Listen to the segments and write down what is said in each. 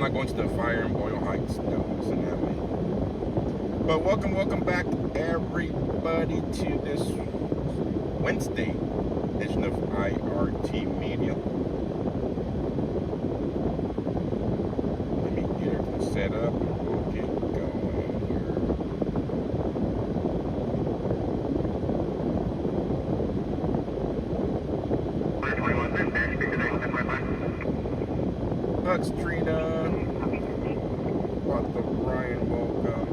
I'm not going to the fire in Boyle Heights. No, listen that way. But welcome back, everybody, to this Wednesday edition of IRT Media. Let me get everything set up and we'll get going here. Hugs Trina. What the Brian, welcome.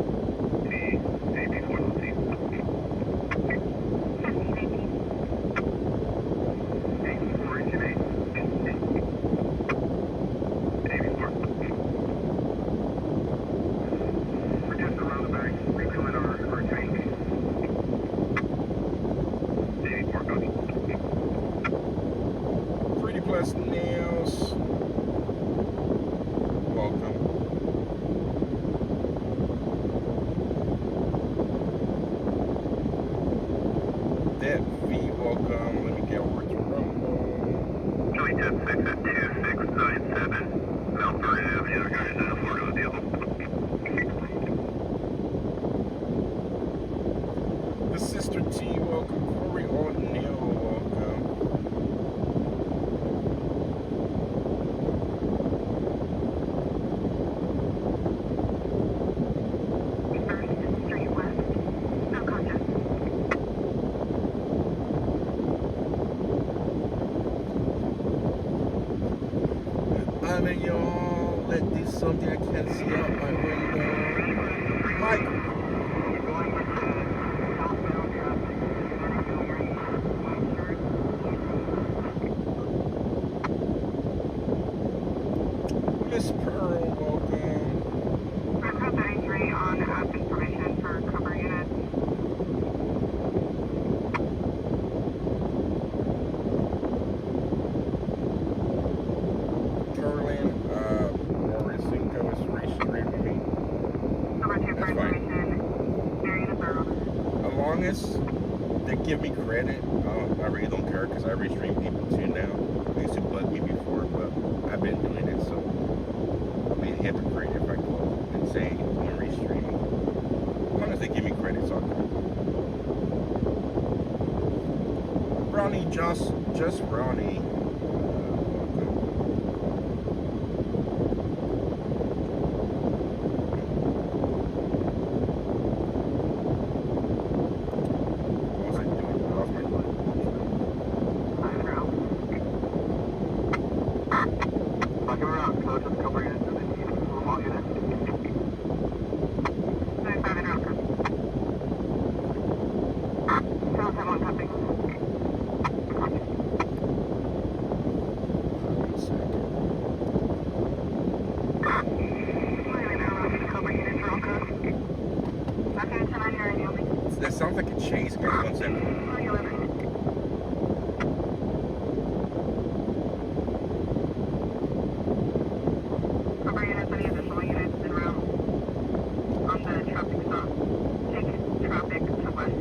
Plus nails. Welcome. Dead V, welcome. Let me get over to Rumble. Joey 10-6 at 2697. Mount Vernon Avenue, the other guys in a four-door deal. The Sister T, welcome. Corey O'Neill, welcome. I mean, y'all, let this something I can't see out my window. Mike. Miss Pearl, welcome. Retro 33 on asking permission for cover units. Morrisinko is restreaming me. Cover 2 for That's fine. information. Area the barrel. As long as they give me credit, I really don't care because I restream people too now. They used to bug me before, but I've been doing it, so I'll be a hypocrite if I go and say I'm restreaming. As long as they give me credit, it's all good. Brownie, just Brownie. That sounds like a chase, guys. 1 second. Cover units, any additional units en route on the traffic stop. Take traffic to west.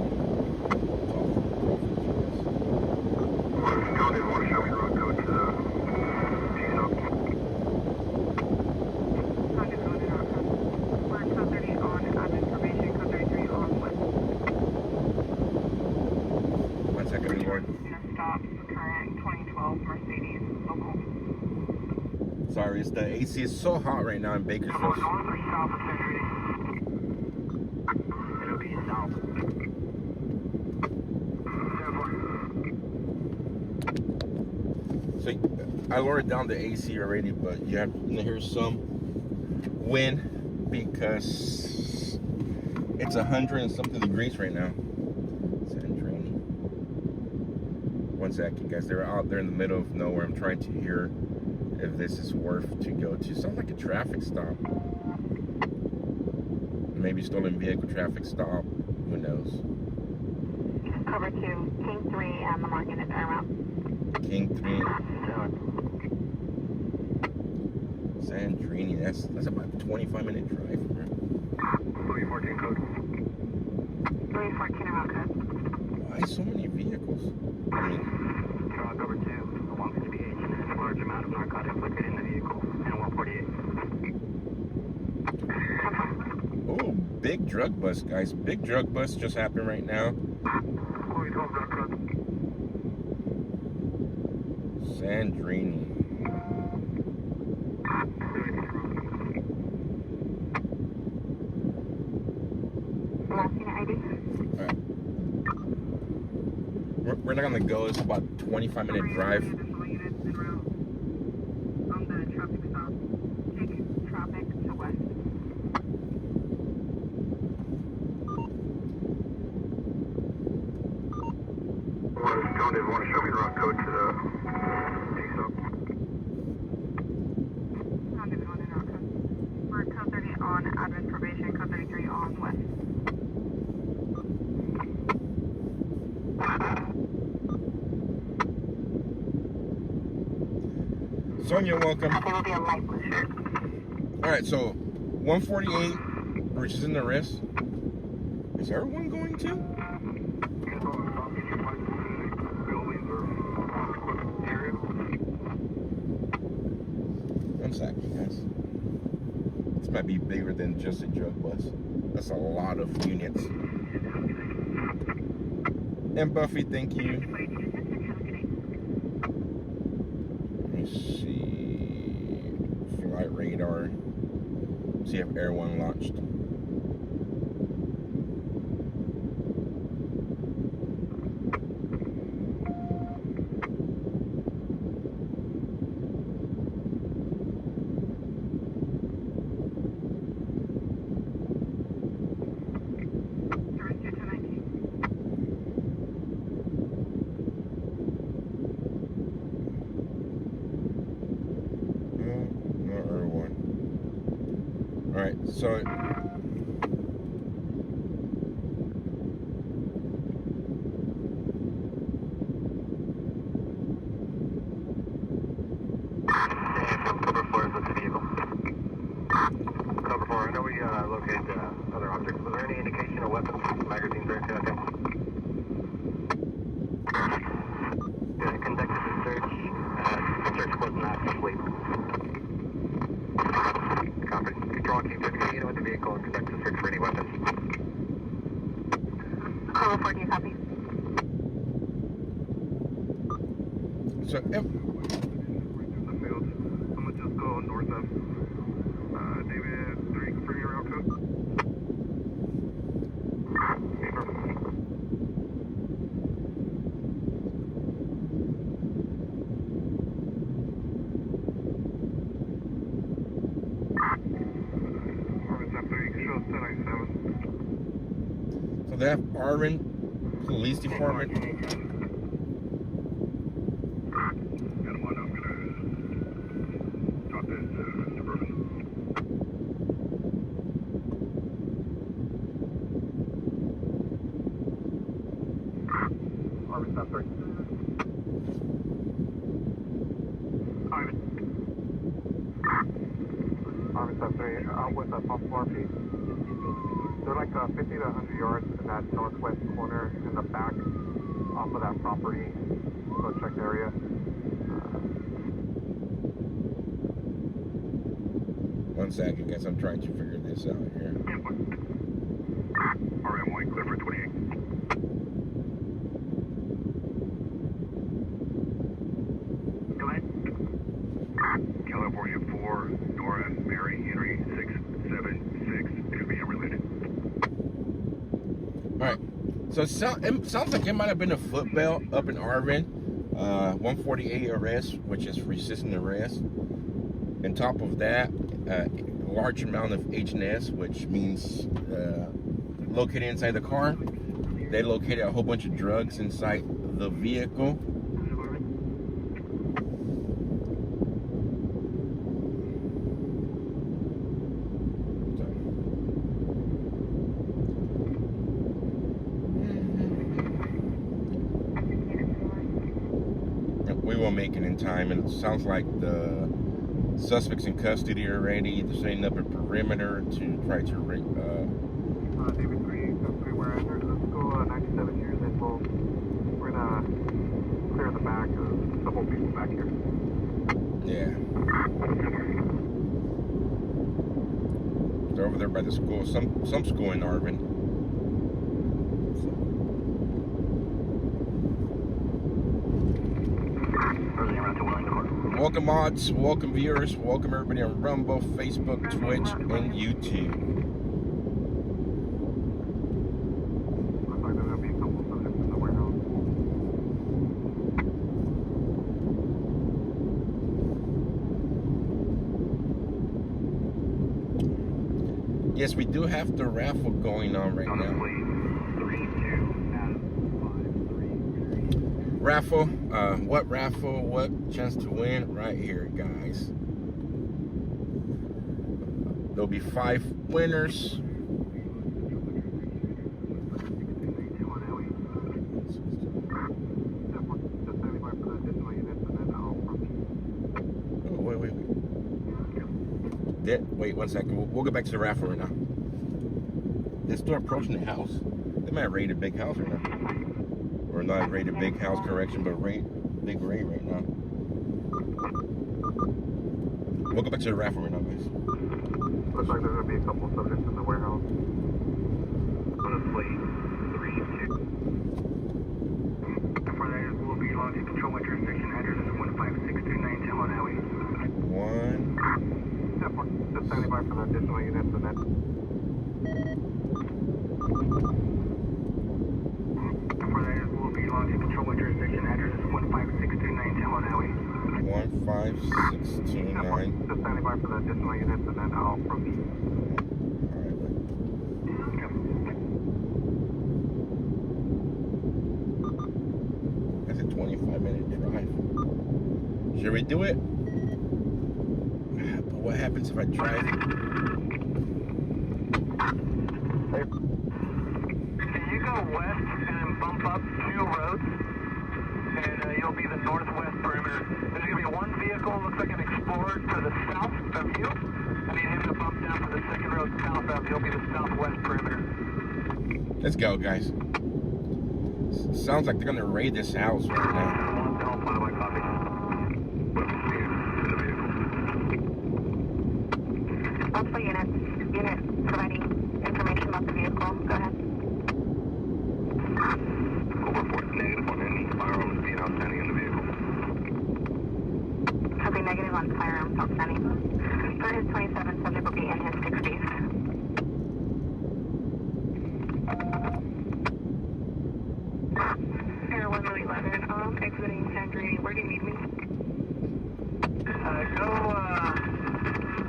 Cody, want to show me the road code to the We're code 30 on admin information, code 33 on west. 1 second, Lord. Stop current 2012 Mercedes local. Sorry, it's the AC is so hot right now in Bakersfield. North or south of Century? It'll be south. So I lowered down the AC already, but you have to hear some wind because it's 100 and something degrees right now. It's rainy. 1 second, guys. They're out there in the middle of nowhere. I'm trying to hear if this is worth to go to. Sounds like a traffic stop. Maybe stolen vehicle traffic stop. Who knows? Cover 2, King 3 and the market is around. King 3. Sandrini. That's about a 25-minute drive from here. 314 code. 314 around code. Why so many vehicles? I mean, Cover 2, along with the BH, and a large amount of narcotics located in the vehicle, and 148. big drug bust, guys. Big drug bust just happened right now. Sandrini. Last unit ID. Alright. We're not gonna go. It's about a 25-minute drive. Additional units en route on the traffic stop. Taking traffic to west. John, did want to show me the route code to the ASOP? Not even on in route code. We're code 30 on admin probation, code 33 on west. Sonia, welcome. There will be a light blue shirt. Alright, so 148, which is in the wrist. Is everyone going to? One second, guys. This might be bigger than just a drug bust. That's a lot of units. And Buffy, thank you. Let me see. Flight radar. See if Air One launched. Alright, so Cover 4 is the vehicle. Cover 4, I know we located other objects. Was there any indication of weapons, magazines, or anything like that? Yeah, I conducted the search. The search was not complete. Copy. Control, keep investigating with the vehicle and conduct the search for any weapons. Cover 4, do you copy? So if, I'm gonna just go north of David 3 for your route code. so they have Arvin Police Department. With a possible RP. They're like 50 to 100 yards in that northwest corner in the back off of that property. Go check the area. One second, guys. I'm trying to figure this out here. RM1 clear for 28. Go ahead. California 4, Nora, Mary, Henry, 676, could be unrelated. Alright. So it sounds like it might have been a foot belt up in Arvin. 148 arrest, which is resisting arrest. On top of that, a large amount of H&S, which means located inside the car. They located a whole bunch of drugs inside the vehicle. We will make it in time, and it sounds like the suspects in custody already. They're setting up a perimeter to try to David 3, where let's go 97 here, then we're gonna clear the back of a couple people back here. yeah. They're over there by the school. Some school in Arvin. Welcome mods, welcome viewers, welcome everybody on Rumble, Facebook, Twitch, and YouTube. Looks like there's gonna be a couple subjects in the warehouse. Yes, we do have the raffle going on right now. Raffle, what raffle, what chance to win? Right here, guys. There'll be 5 winners. Oh, wait. Wait 1 second. We'll go back to the raffle right now. They're still approaching the house. They might raid a big house right now. Or not rate a big house, correction, but rate big raid right now. We'll go back to the raffle right now, guys. Looks like there's gonna be a couple subjects in the warehouse. Further will be launch control with jurisdiction address is 15639 on highway. 1. Just standing by for the additional units and then. Launch control with jurisdiction address is 15629 on highway. 15629. Just standing by for the additional units and then I'll approach. That's a 25-minute drive. Should we do it? But what happens if I drive? You go west and then bump up 2 roads, and you'll be the northwest perimeter. There's going to be one vehicle, looks like an Explorer, to the south of you, and then hit a bump down to the second road south of. You'll be the southwest perimeter. Let's go, guys. Sounds like they're gonna raid this house right now. Multiple units. Unit providing information about the vehicle. Go ahead. Report negative on any firearms being outstanding in the vehicle. Copy negative on firearms outstanding. For his 27, subject will be in his 60s. Air 111, exiting Sandry. Where do you need me?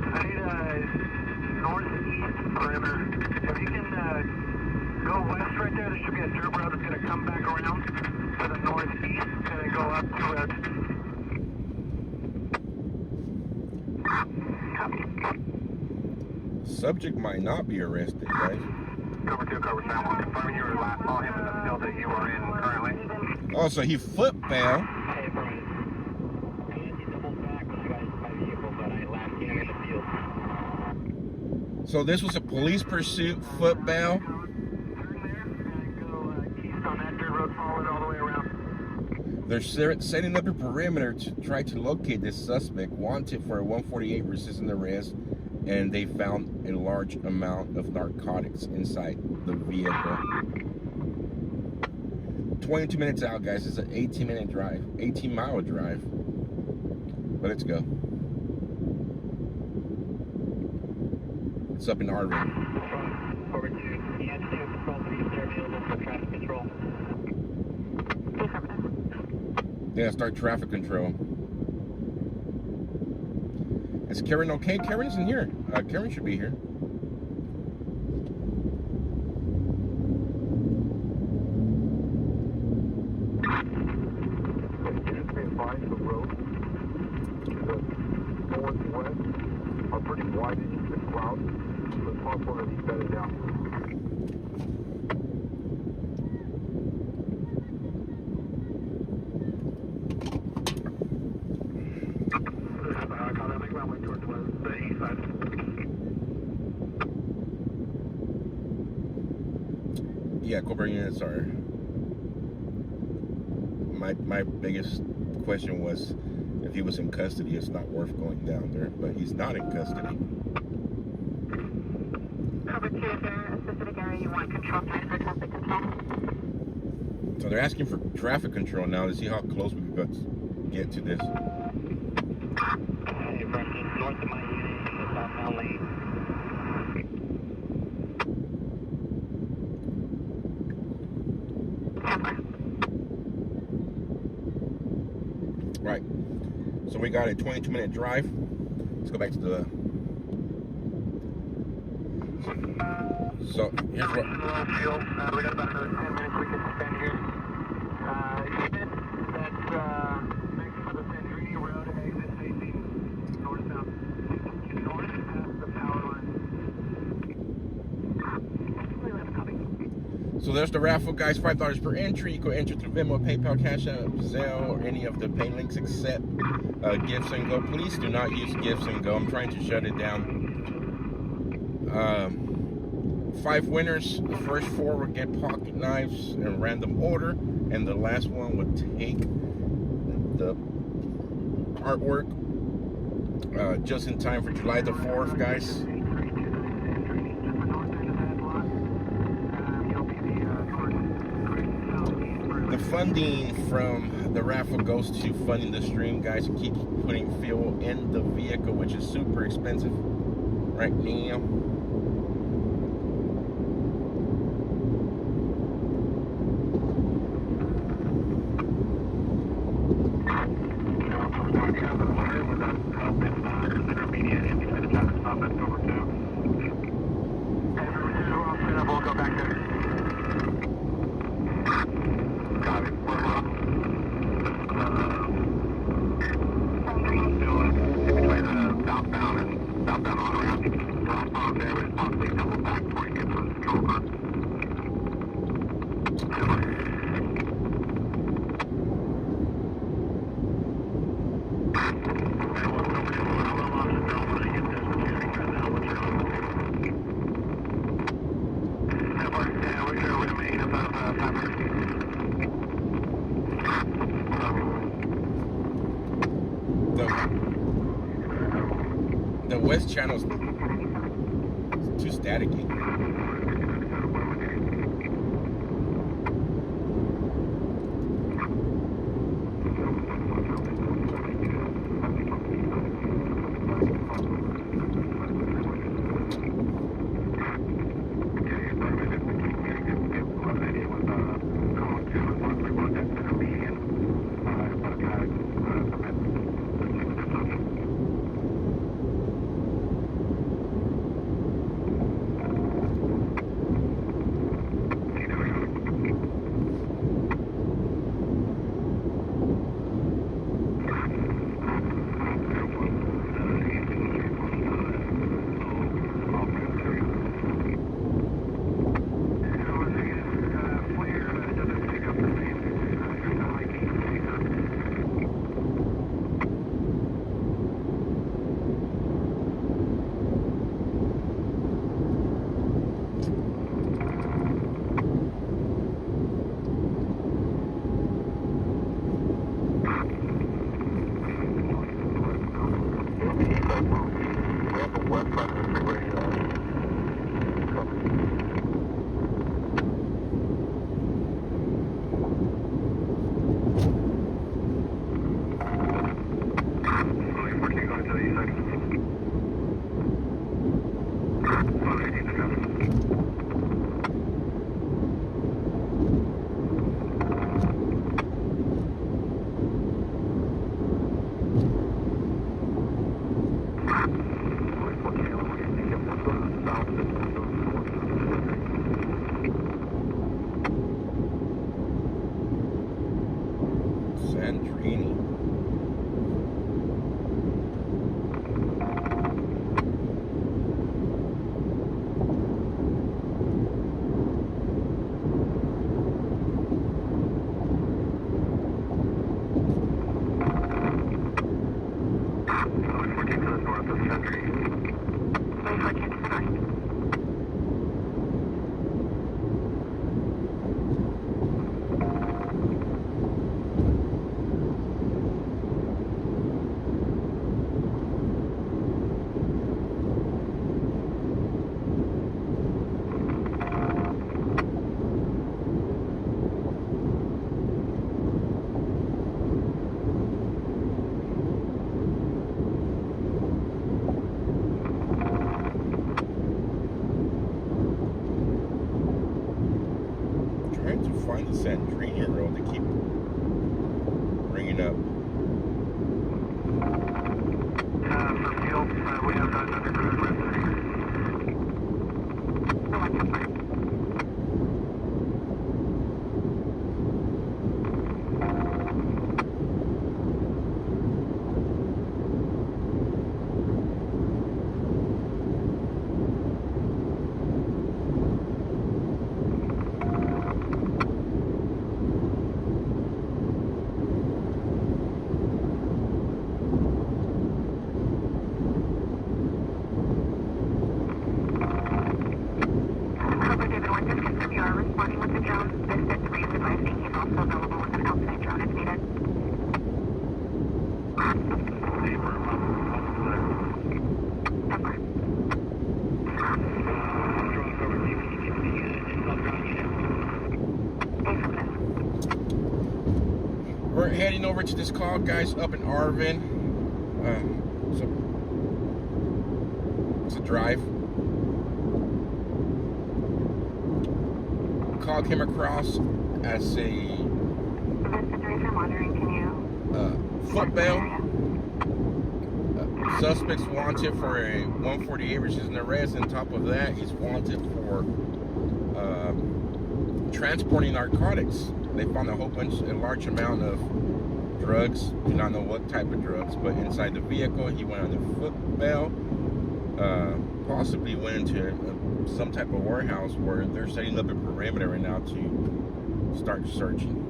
I need a northeast perimeter. If you can go west right there should be a dirt road that's going to come back around to the northeast and then go up 2 roads. Copy. Subject might not be arrested, guys. Cover 2, cover 7. Confirm you were last saw him in the field that you are in currently. Oh, so he foot fell. Hey, Brian. I had you double back when I got into my vehicle, but I last seen him in the field. So this was a police pursuit, foot bail. Turn there and go east on that dirt road, follow it all the way around. They're setting up a perimeter to try to locate this suspect wanted for a 148 resisting arrest, and they found a large amount of narcotics inside the vehicle. 22 minutes out, guys. It's an 18-minute drive, 18-mile drive. But let's go. It's up in Arvin. Over to ES2 control, please. They're available for traffic control. Yeah, start traffic control. Is Karen okay? Karen isn't here. Karen should be here. Units being advised the road to the northwest are pretty wide and the clouds, so it's possible that he's bedded down. Yeah, corporate units are. My biggest question was if he was in custody, it's not worth going down there, but he's not in custody. So they're asking for traffic control now to see how close we got to get to this. Hey, from just north of my unit in the southbound lane. Right. So we got a 22-minute drive. Let's go back to the. So here's what. We got about another 10 minutes we can spend here. Unit that's next to the Sandrini Road exit facing north-south. North past the power line. So there's the raffle, guys. $5 per entry. You can enter through Venmo, PayPal, Cash App, Zelle, or any of the pay links except Gifts and Go. Please do not use Gifts and Go. I'm trying to shut it down. 5 winners. The first 4 will get pocket knives in random order, and the last one would take the artwork just in time for July the 4th, guys. The funding from the raffle goes to funding the stream, guys, to keep putting fuel in the vehicle, which is super expensive right now. We'll go back there. Got it. Between the southbound and southbound on ramp. Southbound there, but possibly double back before you get to the stroker. The west channel's too staticky. Sandrine Road. They keep bringing up. For fuel, we have another cruise resident here. We're heading over to this call, guys, up in Arvin. It's a drive. Call came across as a foot bail. Suspects wanted for a 148 resisting arrest. On top of that, he's wanted for transporting narcotics. They found a large amount of drugs. Do not know what type of drugs, but inside the vehicle, he went on the foot bail. Possibly went into some type of warehouse where they're setting up a perimeter right now to start searching.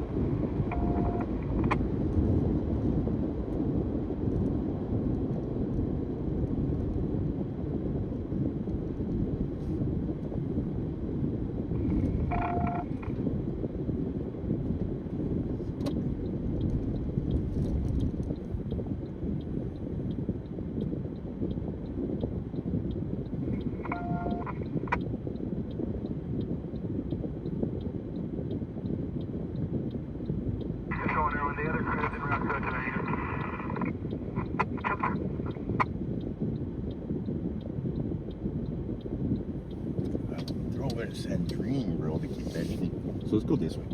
The other crew is en route to They're over in Sandrine Road. They keep mentioning. So let's go this way.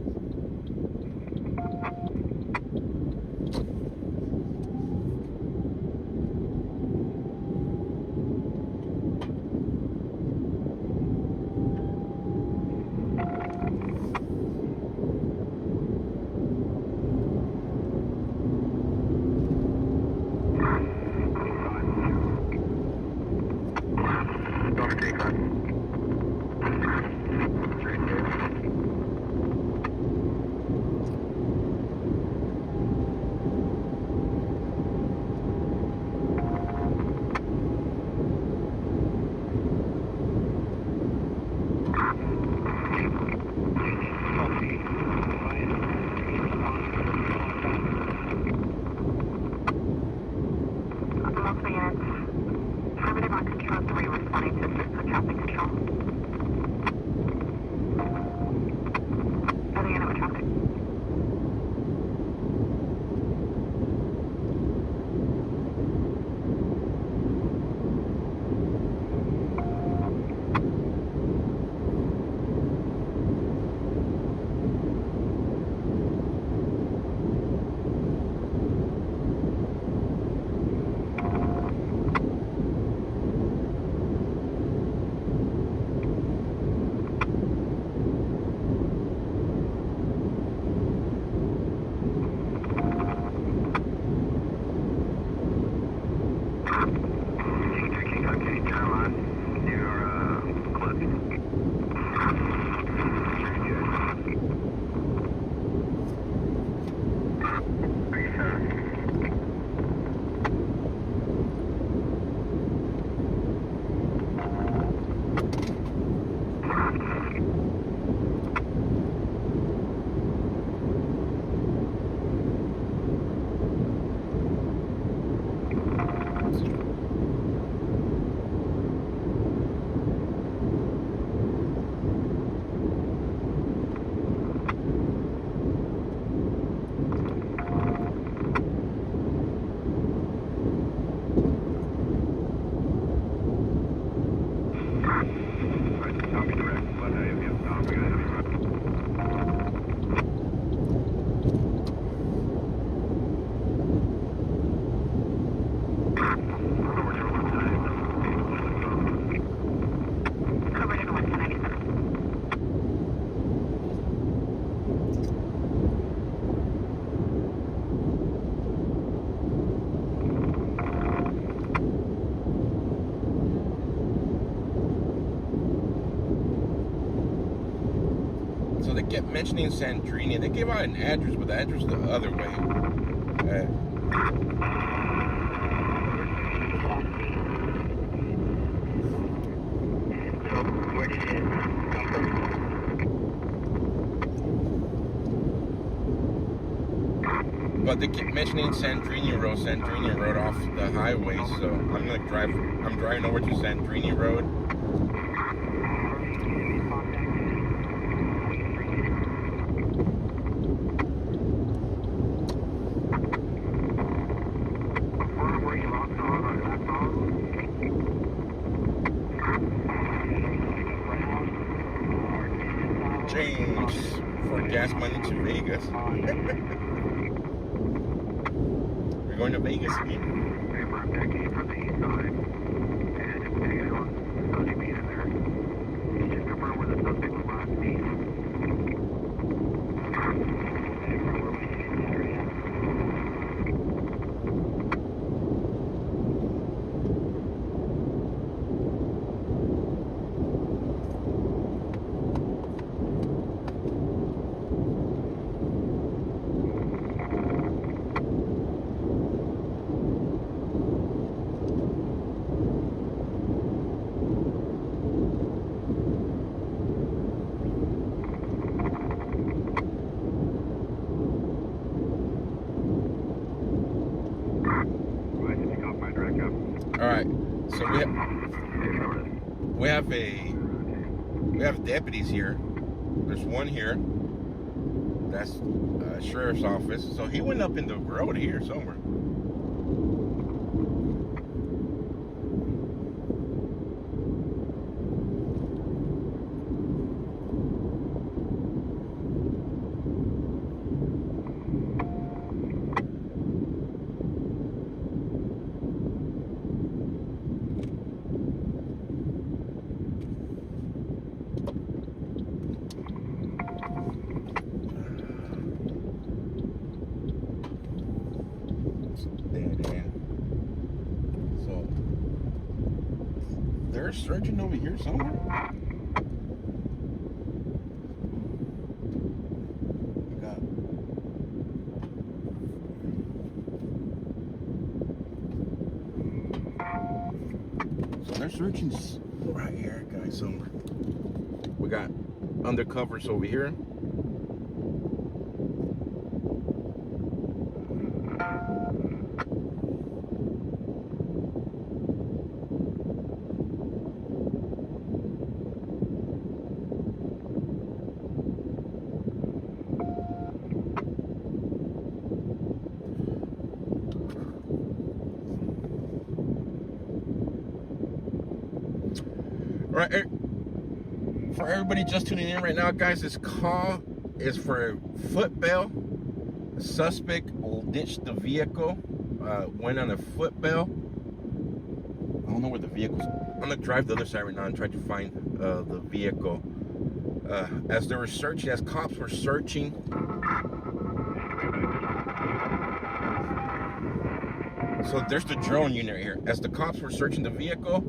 mentioning Sandrini. They gave out an address, but the address is the other way. Where did it come from? But they keep mentioning Sandrini Road off the highway, so I'm driving over to Sandrini Road. Change for gas money to Vegas. We're going to Vegas again. All right, so we have deputies here. There's one here. That's sheriff's office. So he went up in the road here somewhere. So they're searching over here somewhere. So they're searching right here, guys. Somewhere. We got undercovers over here. Right, for everybody just tuning in right now, guys, this call is for foot bail. A suspect ditched the vehicle, went on a foot bail. I don't know where the vehicle's. I'm gonna drive the other side right now and try to find the vehicle. As they were searching, as cops were searching. So there's the drone unit here. As the cops were searching the vehicle,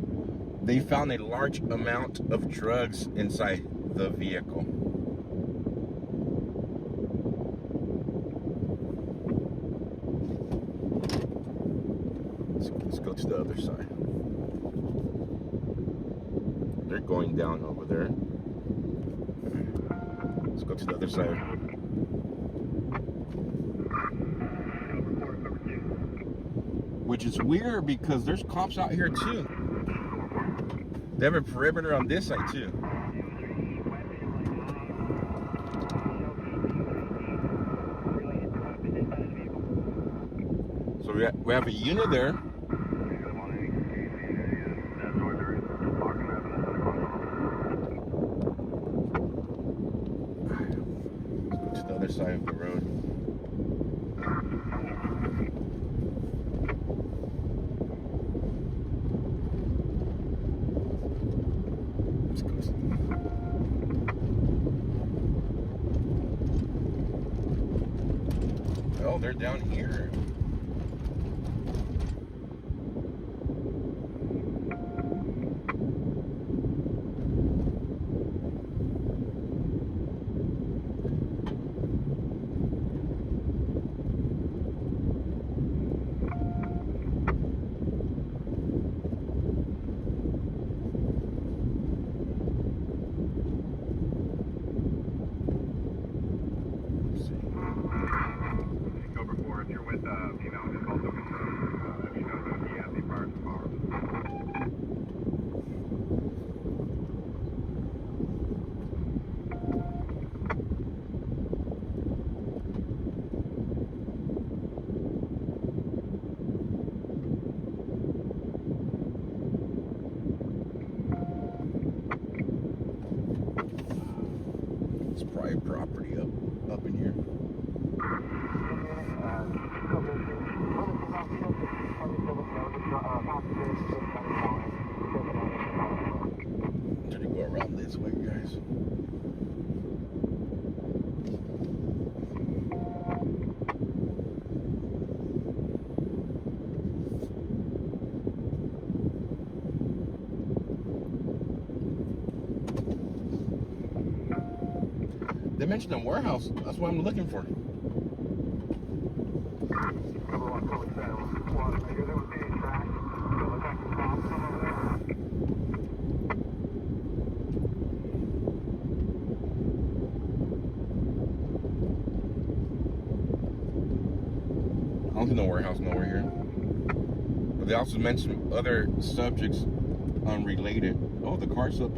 they found a large amount of drugs inside the vehicle. Let's go to the other side. They're going down over there. Let's go to the other side. Which is weird because there's cops out here too. They have a perimeter on this side too. So we have a unit there. Let's go to the other side of the road. Oh, they're down here. before. If you're with female, just also confirm if you know that he has the prior to power. It's private property up in here. Try to go around this way, guys. They mentioned a warehouse. That's what I'm looking for. I don't see no warehouse nowhere here. But they also mentioned other subjects unrelated. Oh, the car's up.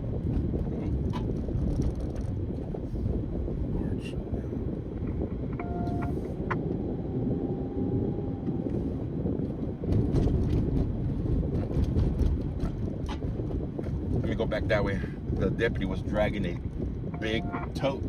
Let me go back that way. The deputy was dragging a big tote.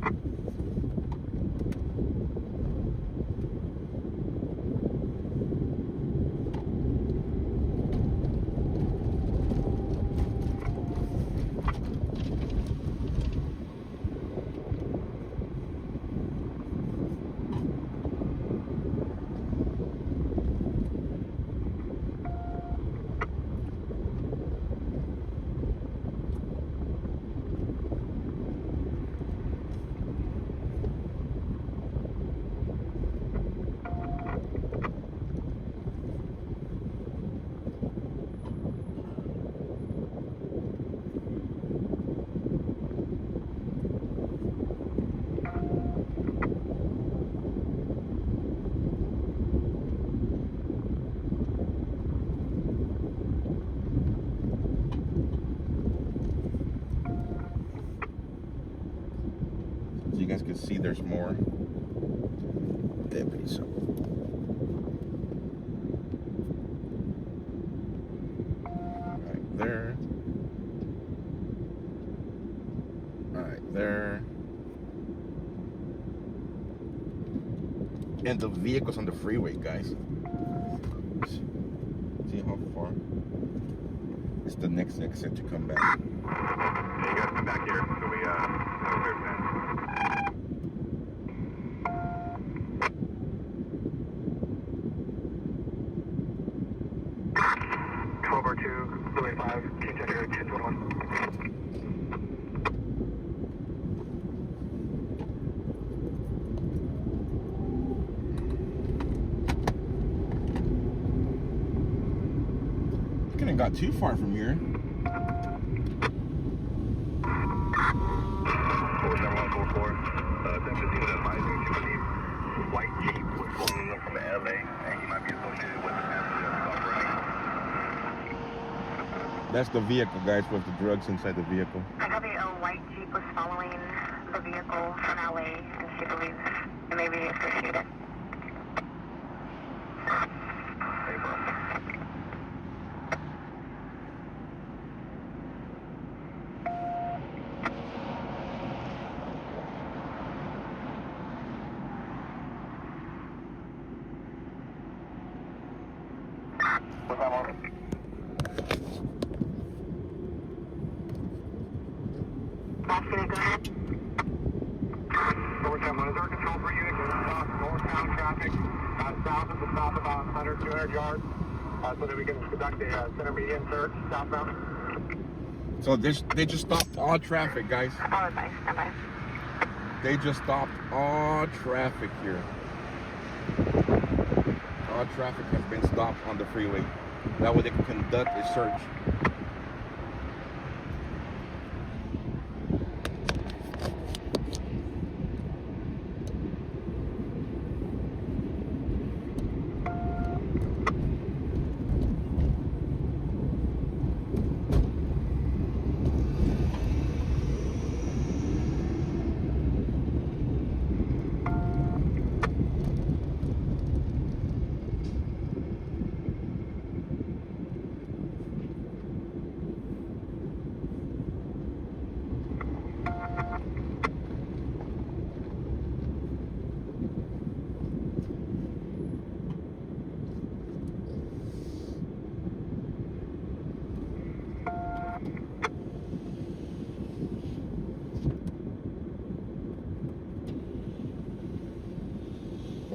So you guys can see there's more deputies. Right there. Right there. And the vehicle's on the freeway, guys. See how far? It's the next exit to come back. Yeah, you guys come back here so we have a clear plan. Couldn't got too far from here. 47144. 1015 is advising to believe white Jeep was pulling in from the LA and he might be associated with the family of operating. That's the vehicle, guys, with the drugs inside the vehicle. I copy a white Jeep was following the vehicle from LA and she believes it may be associated. What's that on? Go ahead. Overtime, what is our control for you? Northbound traffic, south of the stop about 100, 200 yards, so that we can conduct a center median search southbound. So they just stopped all traffic, guys. I'll advise. Stand by. They just stopped all traffic here. All traffic has been stopped on the freeway. That way they can conduct a search.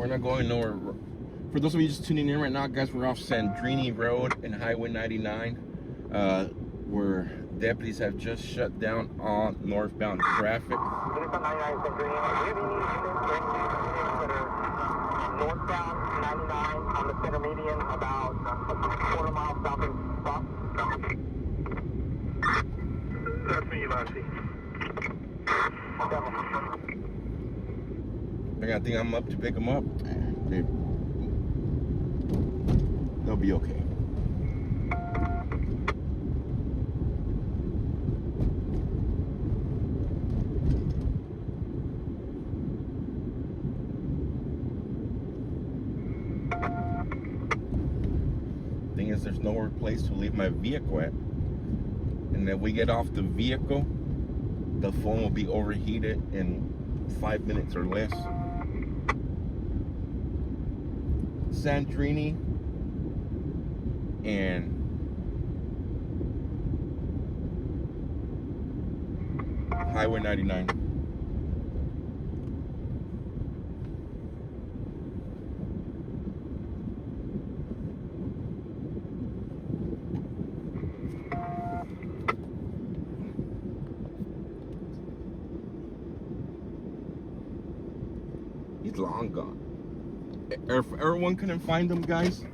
We're not going nowhere. For those of you just tuning in right now, guys, we're off Sandrini Road and Highway 99, where deputies have just shut down all northbound traffic. Units on 99 is green. We have any units that are northbound 99 on the center median, about a quarter mile south of stop. That's me, Lassie. I think I'm up to pick them up. They'll be okay. Thing is, there's nowhere place to leave my vehicle at. And if we get off the vehicle, the phone will be overheated in 5 minutes or less. Sandrini and Highway 99. He's long gone. Everyone couldn't find him, guys.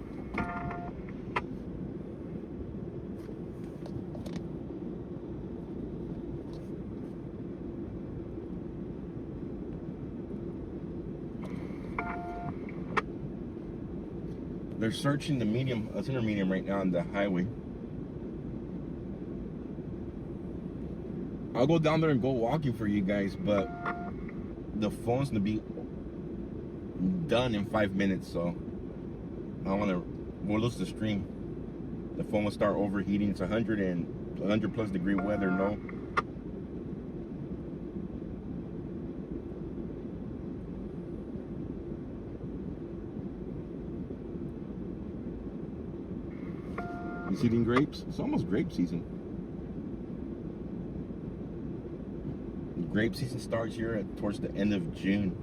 They're searching the medium, center medium right now on the highway. I'll go down there and go walking for you guys, but the phone's gonna be done in 5 minutes, so we'll lose the stream. The phone will start overheating. It's 100 plus degree weather. No. You eating grapes? It's almost grape season. Grape season starts here towards the end of June.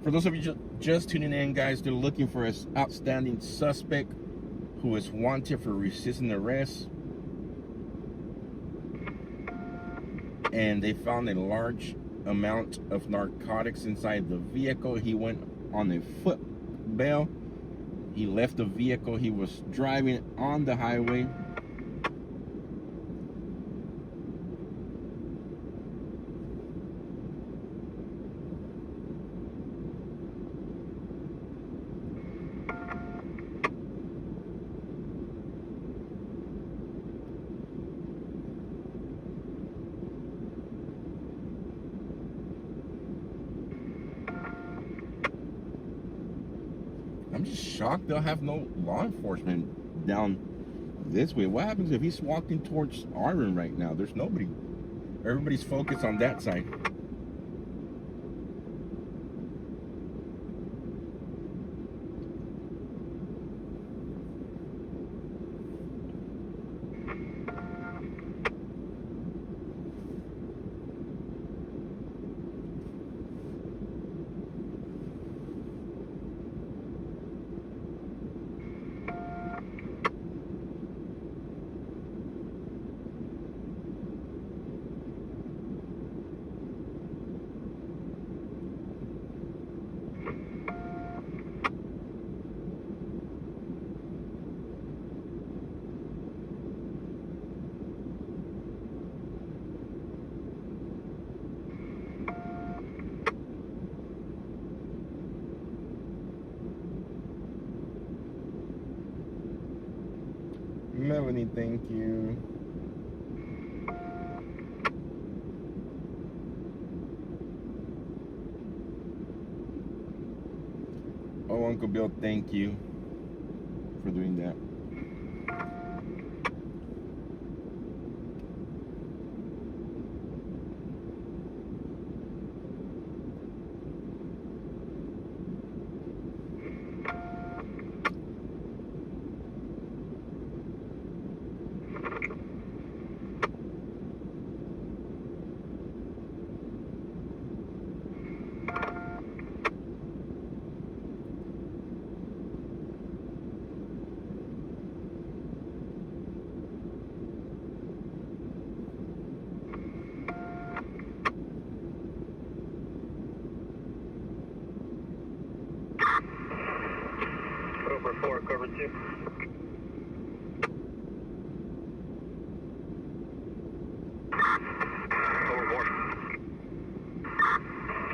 For those of you just tuning in, guys, they're looking for an outstanding suspect who is wanted for resisting arrest. And they found a large amount of narcotics inside the vehicle. He went on a foot bail. He left the vehicle. He was driving on the highway. I'm just shocked they'll have no law enforcement down this way. What happens if he's walking towards our room right now? There's nobody. Everybody's focused on that side. Melanie, thank you. Oh, Uncle Bill, thank you for doing that. Over 4, cover 2. Over 4.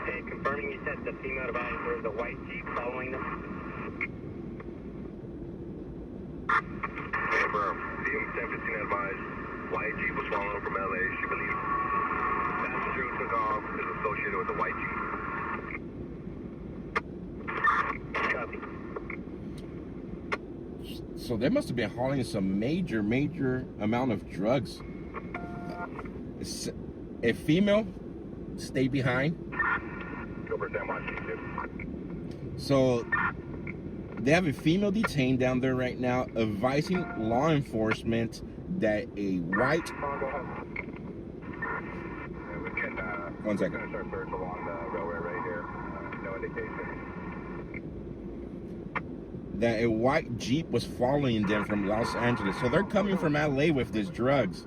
Okay, confirming you said the female device or the white Jeep following them. Confirm. DM 1015 advised. White Jeep was following from LA. She believes passenger who took off is associated with the white Jeep. Copy. So they must have been hauling some major amount of drugs. A female stayed behind. Cobra San Juan G2. So they have a female detained down there right now, advising law enforcement that a white. Go ahead. We can, 1 second. finish our search along the railway right here. No indication. That a white Jeep was following them from Los Angeles. So they're coming from LA with these drugs.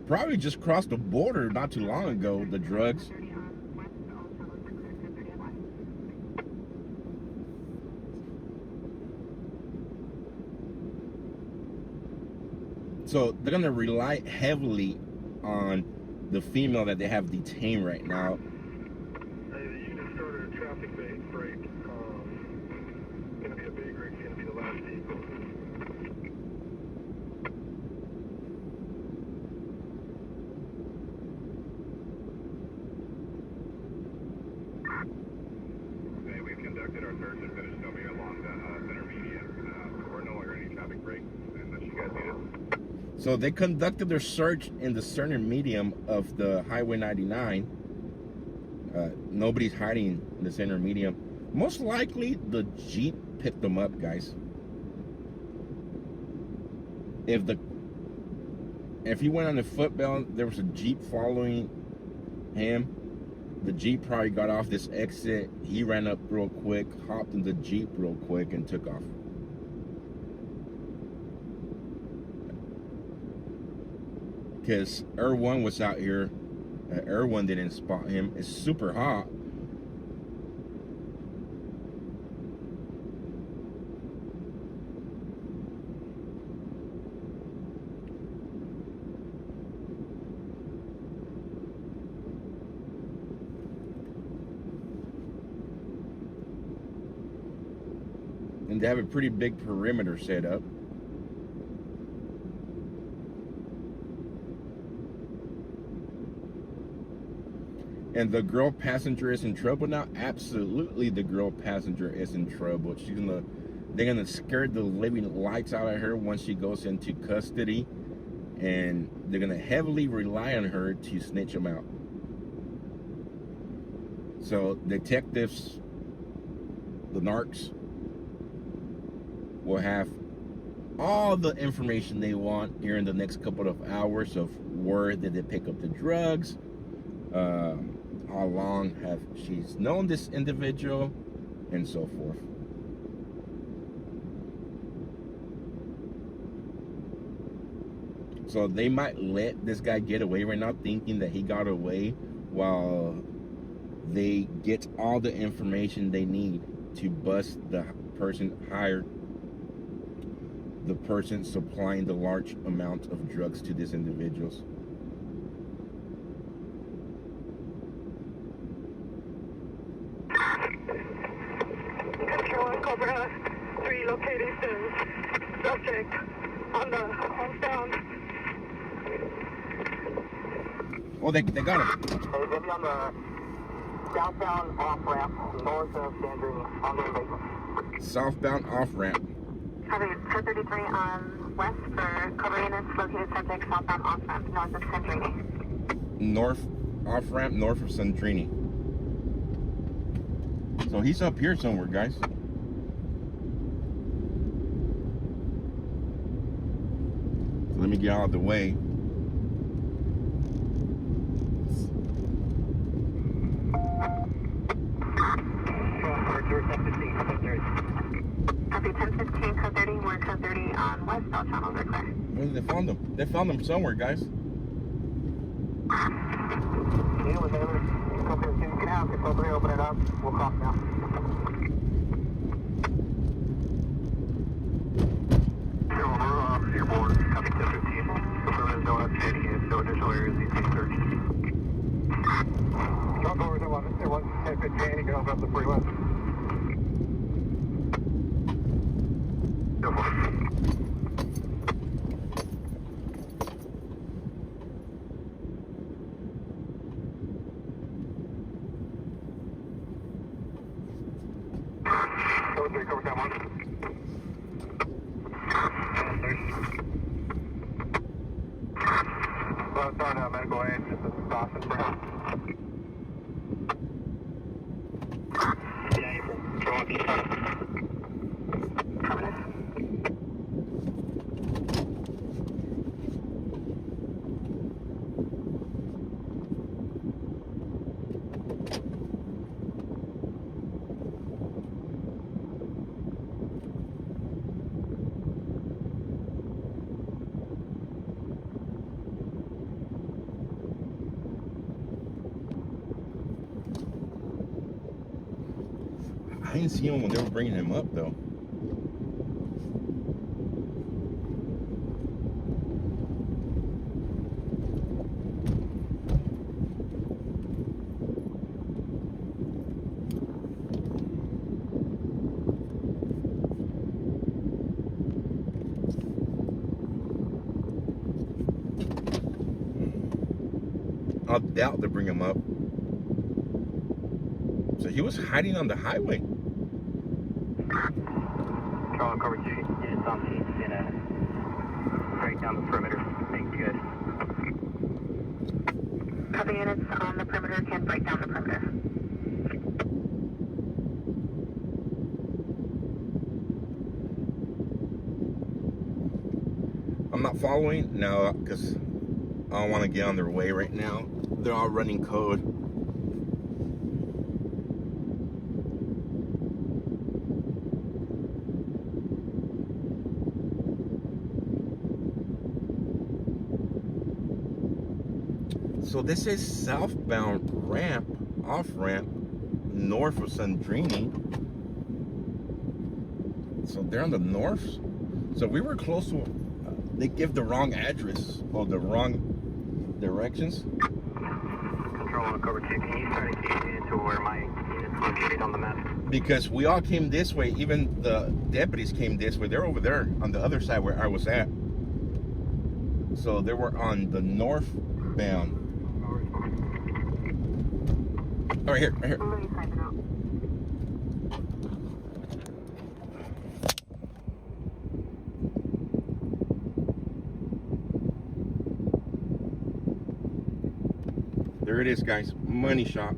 Probably just crossed the border not too long ago, the drugs. So they're going to rely heavily on the female that they have detained right now. The unit started a traffic break. Going to be a big rig, going to be the last vehicle. Okay, we've conducted our search and finished coming along the center median. We're no longer any traffic break unless you guys need us. So they conducted their search in the center medium of the Highway 99. Nobody's hiding in the center medium. Most likely the Jeep picked them up, guys. If he went on the footbelt, there was a Jeep following him. The Jeep probably got off this exit. He ran up real quick, hopped in the Jeep real quick, and took off. Because Erwan was out here. Erwan didn't spot him. It's super hot. And they have a pretty big perimeter set up. And the girl passenger is in trouble now? Absolutely, the girl passenger is in trouble. They're gonna scare the living lights out of her once she goes into custody, and they're gonna heavily rely on her to snitch them out. So detectives, the narcs, will have all the information they want here in the next couple of hours of where did they pick up the drugs, how long have she's known this individual, and so forth. So they might let this guy get away right now, thinking that he got away, while they get all the information they need to bust the person hired, the person supplying the large amount of drugs to these individuals. Cobra 3 located subject on the homebound. Oh, they got him. Hey, they'll be on the southbound off-ramp north of Sandrini on the embankment. Southbound off-ramp. Copy, 233 on west for Cobra units, located subject southbound off-ramp north of Sandrini. North off-ramp north of Sandrini. So he's up here somewhere, guys. So let me get out of the way. Copy, 1015, code 30, we're code 30 on west, all channels are clear. Where did they found him? They found him somewhere, guys. Yeah, whatever. Come here as soon as you can have. Control 3, open it up. We'll cross now. Airborne, copy 1015. Confirm there's no activity and no additional areas need to be searched. Don't go over there, 1015, you can open up the freeway. Go for it. Cover that one. Well, it's on medical aid, just a Dawson for him. Yeah, April. Go on, keep on. I didn't see him when they were bringing him up, though. I doubt they bring him up. So he was hiding on the highway. Control cover 2. Units on scene. It's gonna break down the perimeter. Thank you, guys. Copy, units on the perimeter can break down the perimeter. I'm not following now because I don't want to get on their way right now. They're all running code. So this is southbound ramp, off ramp, north of Sandrini. So they're on the north. So we were close to. They give the wrong address or the wrong directions. Control on cover 2. Can you try to key me into where my unit's located on the map? Because we all came this way. Even the deputies came this way. They're over there on the other side where I was at. So they were on the northbound. Oh, right here, right here. Somebody signed it out. There it is, guys. Money shot.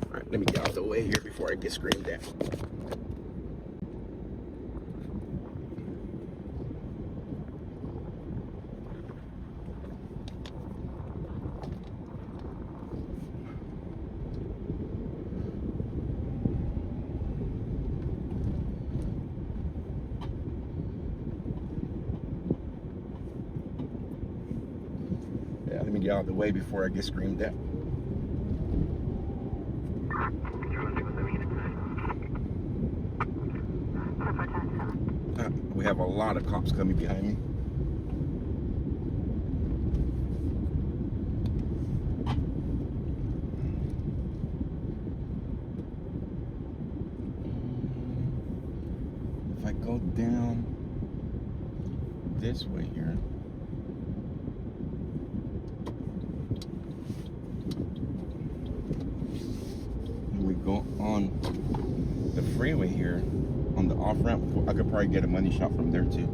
Alright, let me get out of the way here before I get screamed at. Yeah, let me get out of the way before I get screamed at. we have a lot of cops coming behind me. If I go down this way here, we go on the freeway here, on the off ramp, I could probably get a money shot from there too.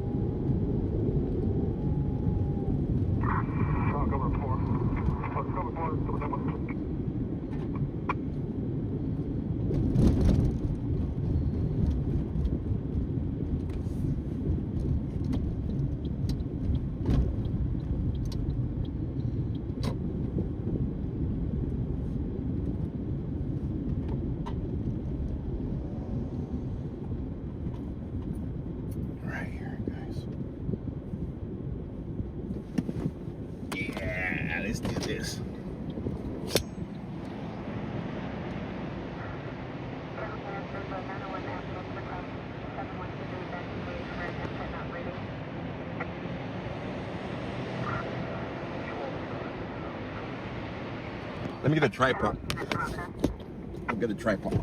Right here, guys. Yeah, let's do this. Let me get a tripod. I'll get a tripod.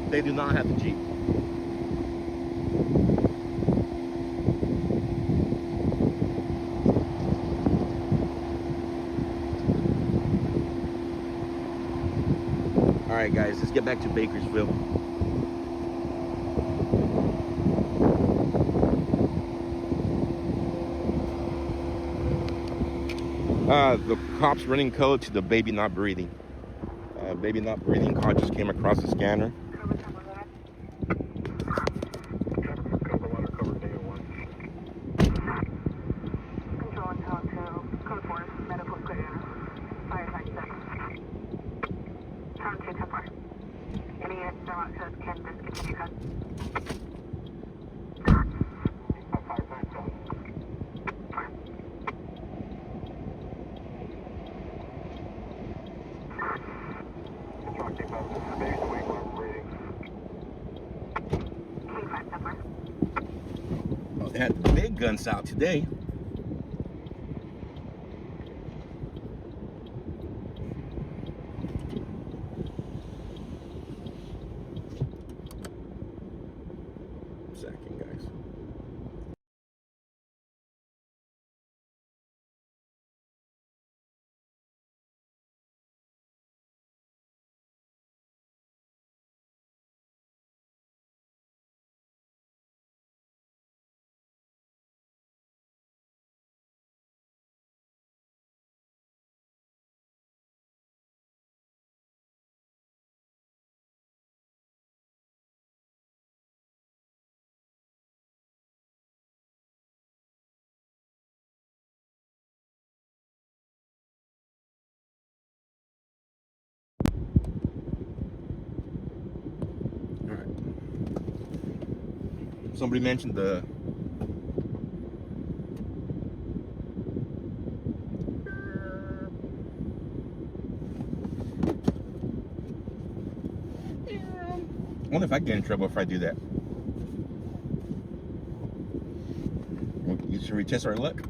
They do not have the Jeep. All right, guys, let's get back to Bakersfield. The cops running code to the baby not breathing. Baby not breathing call just came across the scanner. Control and talk to code 4, medical clear, fire type 6. Turn 224. Any units still out code can discontinue code. Oh, they had big guns out today. Second, guys. All right. Somebody mentioned the I wonder if I get in trouble if I do that. Should we test our luck?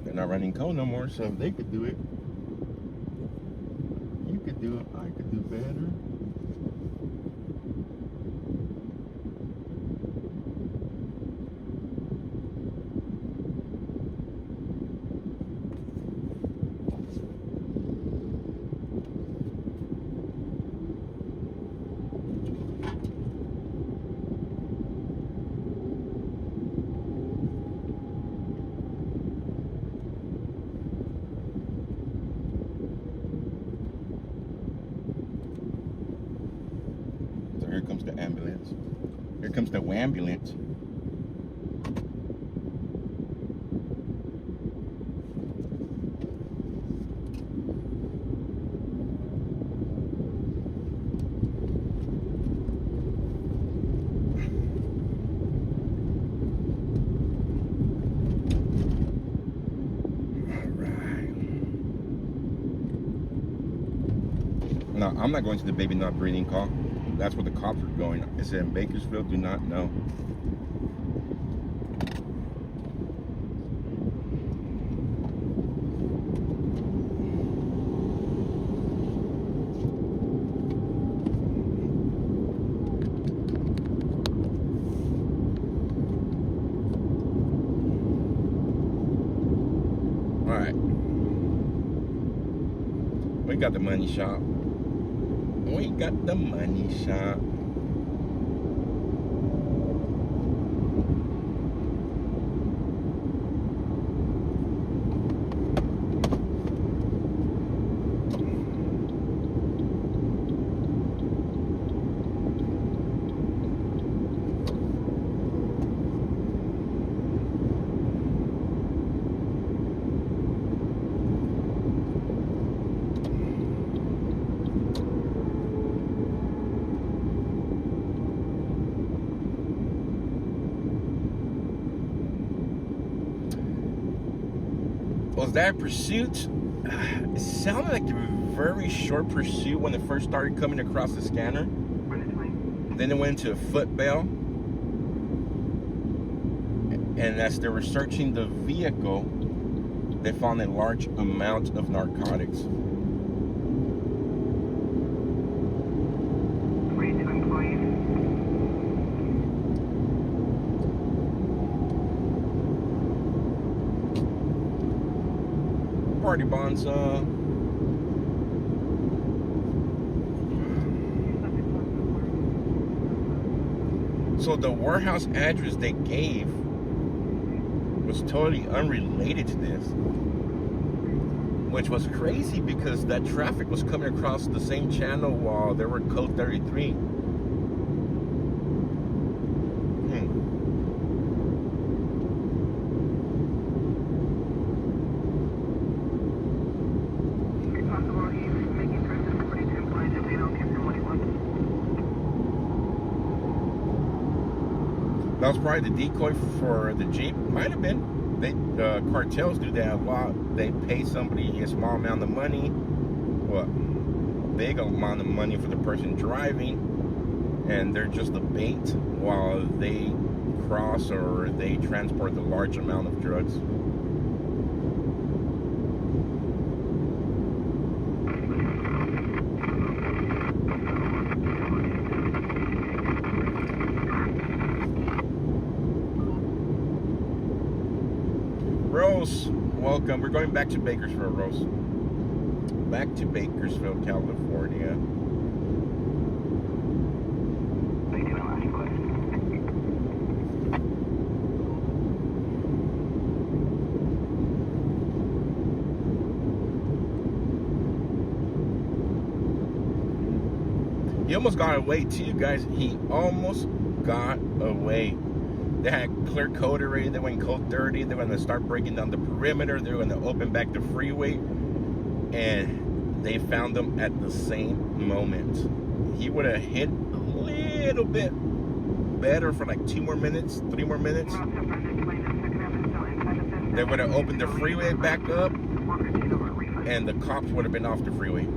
They're not running code no more, so if they could do it, you could do it, I could do better. Here comes the ambulance. Here comes the wambulance. No, I'm not going to the baby not breathing call. That's where the cops are going. Is it in Bakersfield? Do not know. All right. We got the money shop. We got the money shop. Was that a pursuit? It sounded like a very short pursuit when it first started coming across the scanner. Then it went into a foot bail. And as they were searching the vehicle, they found a large amount of narcotics. Artie Bond's so the warehouse address they gave was totally unrelated to this, which was crazy because that traffic was coming across the same channel while they were code 33. That was probably the decoy for the Jeep. Might have been. They cartels do that a lot. They pay somebody a small amount of money, big amount of money for the person driving, and they're just a bait while they cross or they transport the large amount of drugs. Rose, welcome. We're going back to Bakersfield, Rose. Back to Bakersfield, California. He almost got away too, guys. He almost got away. They had clear code already. They went code 30. They were going to start breaking down the perimeter. They were going to open back the freeway. And they found him at the same moment. He would have hit a little bit better for like 2 more minutes, 3 more minutes. They would have opened the freeway back up. And the cops would have been off the freeway.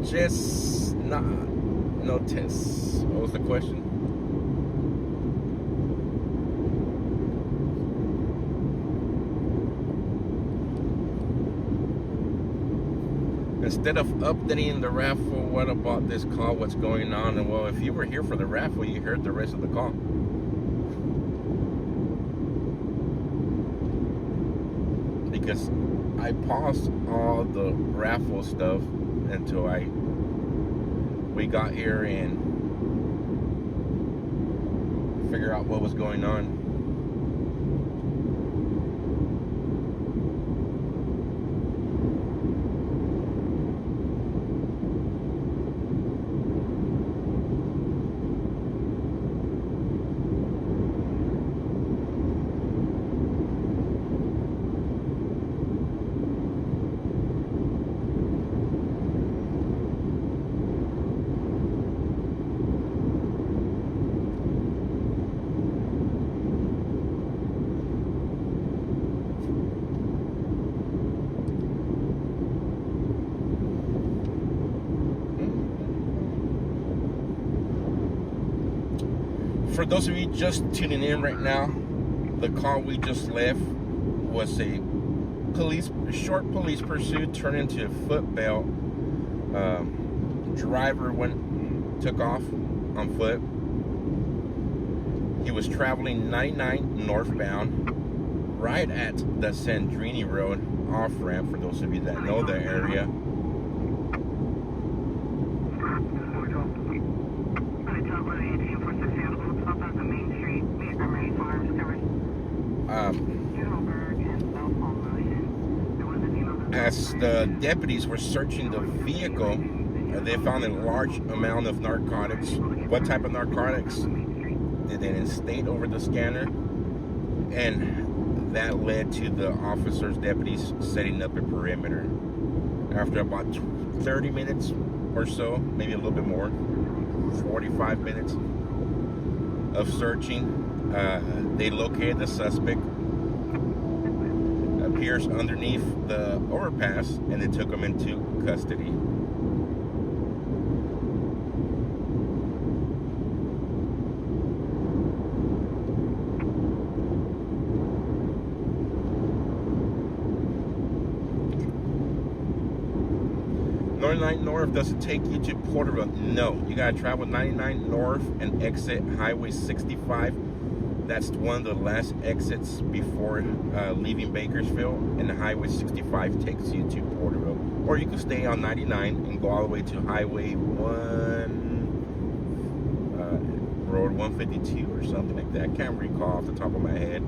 Just not no tests. What was the question? Instead of updating the raffle, what about this call? What's going on? And well, if you were here for the raffle, you heard the rest of the call. Because I paused all the raffle stuff until we got here and figure out what was going on. For those of you just tuning in right now, the call we just left was a short police pursuit turned into a foot bail. Driver took off on foot. He was traveling 99 northbound, right at the Sandrini Road off-ramp, for those of you that know the area. As the deputies were searching the vehicle, they found a large amount of narcotics. What type of narcotics? They didn't state over the scanner. And that led to the officers, deputies setting up a perimeter. After about 30 minutes or so, maybe a little bit more, 45 minutes of searching, they located the suspect. Appears underneath the overpass, and they took him into custody. '99 North doesn't take you to Porterville. No, you gotta travel 99 North and exit Highway 65. That's one of the last exits before leaving Bakersfield, and the Highway 65 takes you to Porterville. Or you can stay on 99 and go all the way to Highway 1, Road 152 or something like that. I can't recall off the top of my head,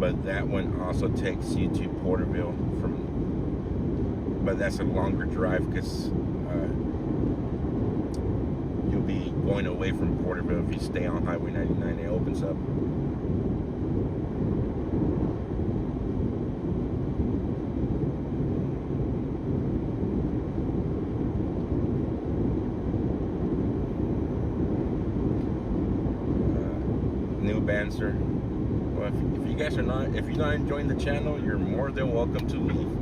but that one also takes you to Porterville but that's a longer drive because you'll be going away from Porterville if you stay on Highway 99. It opens up. New Banser. Well, if you guys are not, if you're not enjoying the channel, you're more than welcome to leave.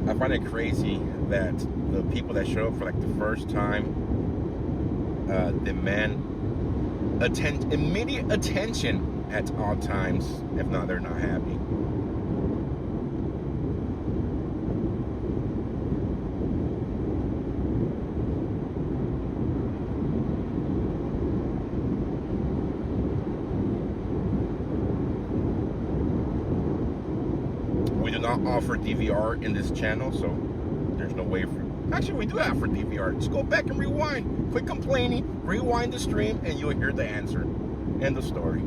I find it crazy that the people that show up for like the first time demand immediate attention at all times. If not, they're not happy. We do not offer DVR in this channel, so there's no way for... Actually, we do offer DVR. Just go back and rewind. Quit complaining, rewind the stream, and you'll hear the answer. End of story.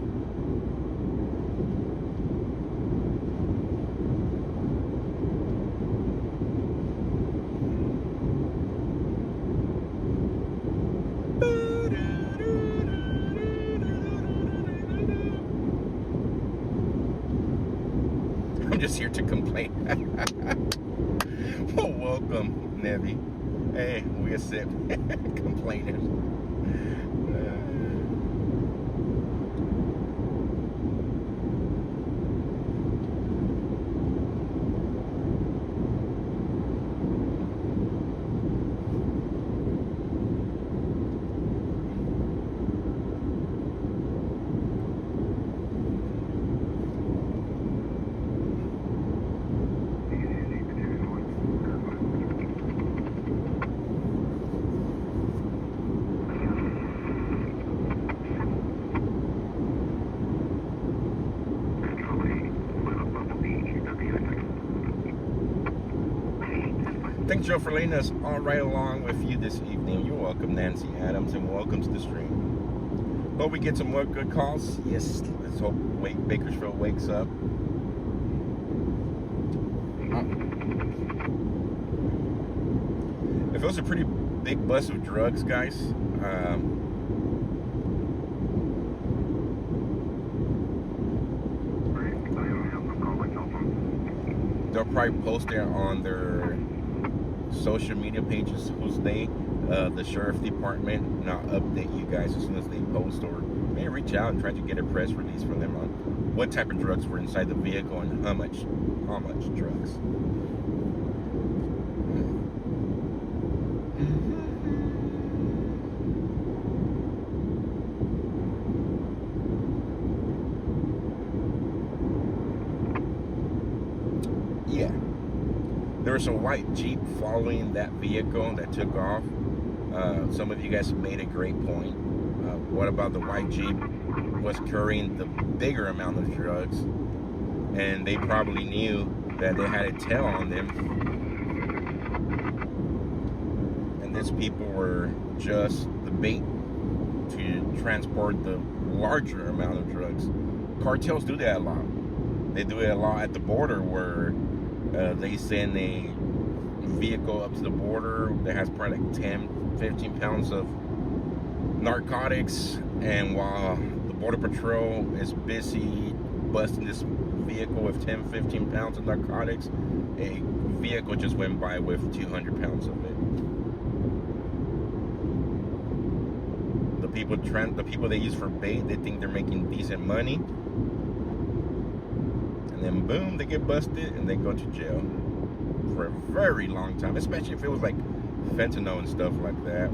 I'm just here to complain. Well, welcome, Nevi. Hey, we a sip complaining. Thanks, Joe, for letting us all right along with you this evening. You're welcome, Nancy Adams, and welcome to the stream. Hope we get some more good calls. Yes, let's hope Bakersfield wakes up. If it was a pretty big bus of drugs, guys, they'll probably post it on their social media pages who's they, the sheriff department, and I'll update you guys as soon as they post, or maybe reach out and try to get a press release from them on what type of drugs were inside the vehicle and how much drugs. Yeah. There was a white Jeep following that vehicle that took off. Some of you guys made a great point. What about the white Jeep was carrying the bigger amount of drugs, and they probably knew that they had a tail on them, and these people were just the bait to transport the larger amount of drugs. Cartels do that a lot. They do it a lot at the border where they send a vehicle up to the border that has probably like 10, 15 pounds of narcotics, and while the border patrol is busy busting this vehicle with 10, 15 pounds of narcotics, a vehicle just went by with 200 pounds of it. The people they use for bait, they think they're making decent money, and then boom, they get busted and they go to jail for a very long time, especially if it was like fentanyl and stuff like that.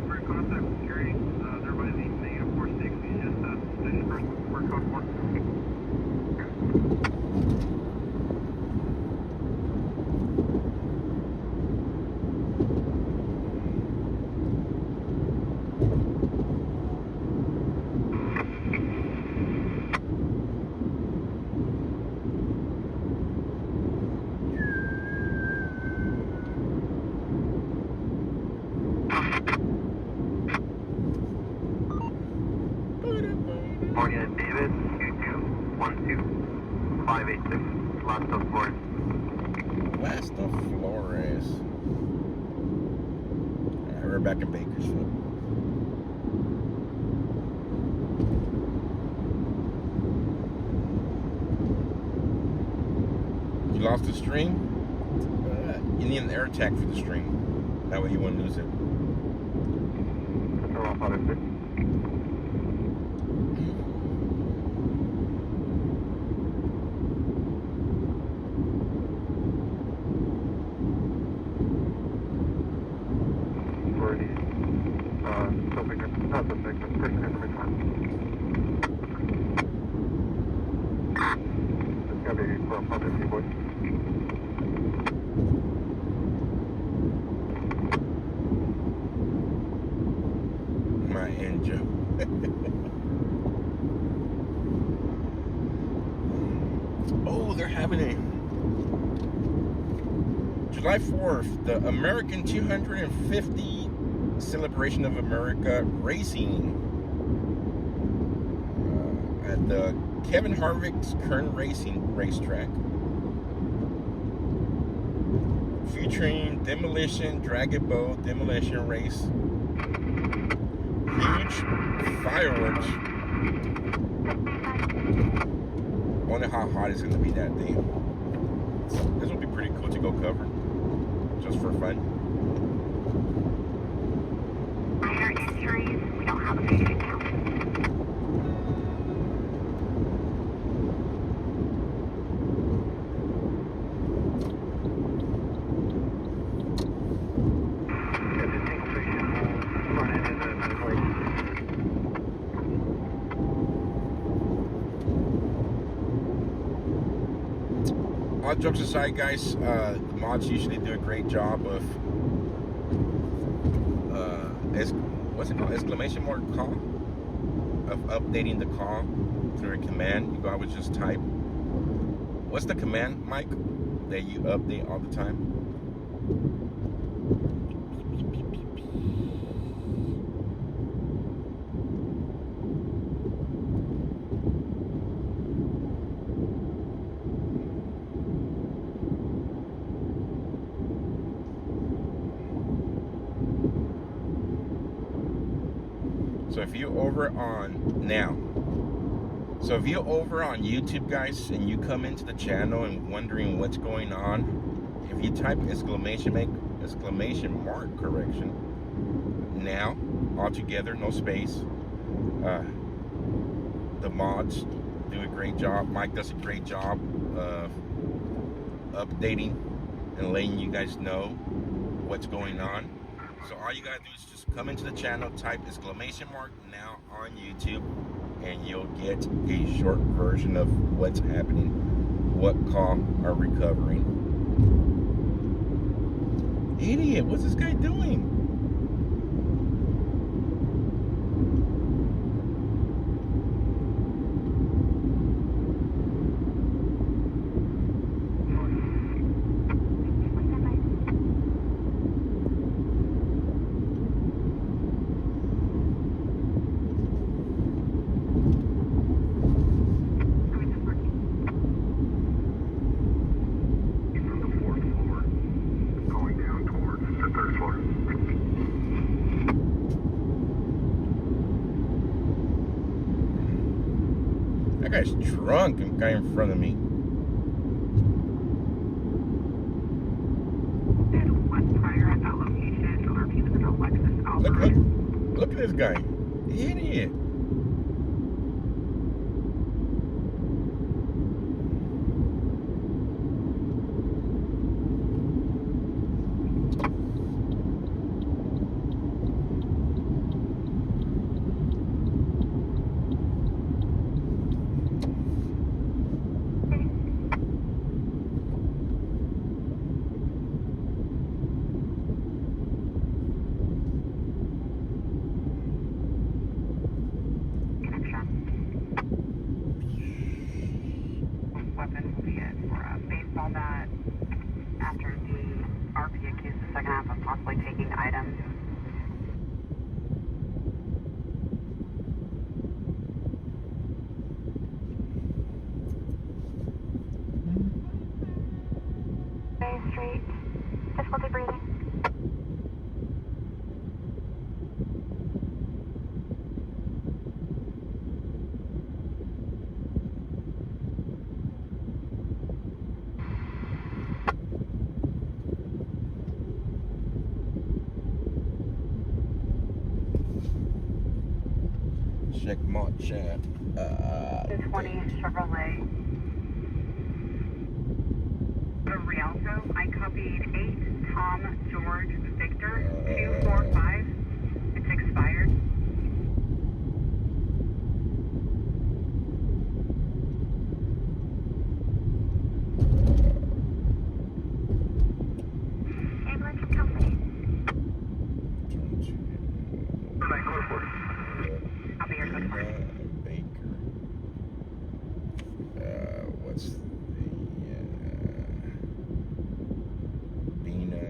For contact with security, they're by the negative 460, just this person for code 4. Morning, David, 2212586, Las dos Flores. Las dos Flores. Alright, we're back in Bakersfield. You lost the stream? You need an air tag for the stream. That way you won't lose it. Control off auto 6. Person information. It's gonna be for public boy. My engine. Oh, they're having a July 4th, the American 250 Celebration of America Racing at the Kevin Harvick's Kern Racing racetrack, featuring demolition, drag boat, demolition race, huge fireworks. I wonder how hot it's going to be that day. This would be pretty cool to go cover, just for fun. Minor injuries. We don't have a patient now. All jokes aside, guys, the mods usually do a great job of what's it called? Exclamation mark call? Of updating the call through a command. You go, I would just type. What's the command, Mike, that you update all the time? So if you over on YouTube, guys, and you come into the channel and wondering what's going on, if you type exclamation mark correction now, all together, no space, the mods do a great job. Mike does a great job of updating and letting you guys know what's going on. So all you gotta do is just come into the channel, type exclamation mark now on YouTube, and you'll get a short version of what's happening, what call are recovering. Idiot, what's this guy doing? drunk guy in front of me. And one prior at that location, or people in a Lexus Alpha. Look at this guy. Idiot. Weapon will be it for a baseball bat after the RP accused the second half of possibly taking items. Very straight. Difficulty breathing. Check my chat. The 20 Chevrolet. Rialto, I copied 8 Tom George Victor 245. It's expired. Ambulance company. I'll be your code for it. Baker. What's the Bina?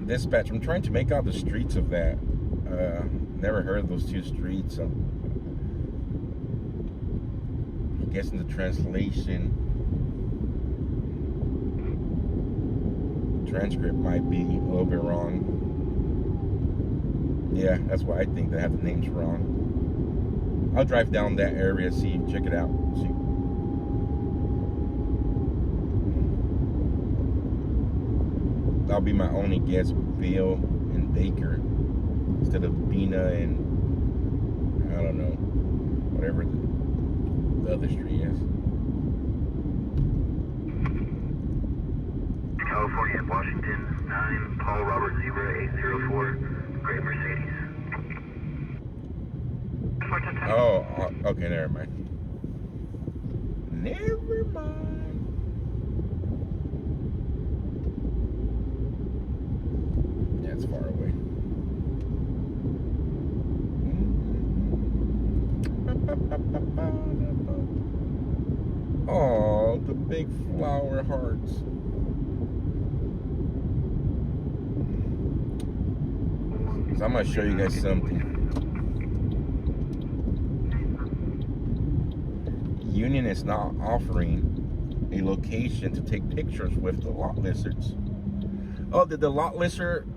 Dispatch, I'm trying to make out the streets of that. Never heard of those two streets. I'm guessing the translation transcript might be a little bit wrong. Yeah, that's why I think they have the names wrong. I'll drive down that area, see, check it out. See. That'll be my only guess. Bill and Baker instead of Bina and I don't know, whatever the other street is. California, Washington, 9, Paul Robert Zebra 804, Gray Mercedes. Oh, okay, never mind. Never mind. It's far away. Oh, the big flower hearts. So I'm gonna show you guys something. Union is not offering a location to take pictures with the lot lizards. Oh, did the lot lizard